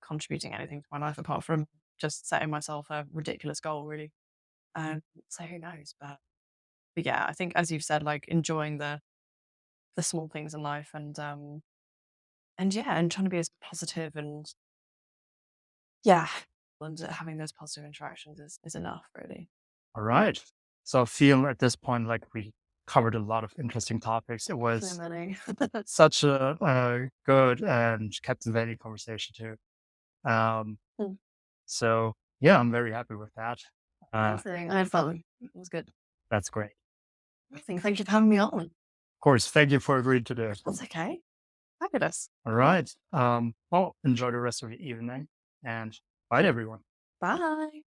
Speaker 3: contributing anything to my life apart from just setting myself a ridiculous goal, really. So who knows? But yeah, I think as you've said, like enjoying the small things in life and yeah, and trying to be as positive and yeah, and having those positive interactions is enough, really.
Speaker 2: All right. So I feel at this point like we covered a lot of interesting topics. It
Speaker 3: So
Speaker 2: was
Speaker 3: many.
Speaker 2: such a good and captivating conversation too. Um,
Speaker 3: Mm,
Speaker 2: so yeah, I'm very happy with that. Of
Speaker 3: amazing. I had fun. It was good.
Speaker 2: That's great.
Speaker 3: Amazing. Thank you for having me on. Of
Speaker 2: Course, thank you for agreeing to this.
Speaker 3: That's okay. Fabulous.
Speaker 2: All right. Well, enjoy the rest of your evening and bye everyone.
Speaker 3: Bye.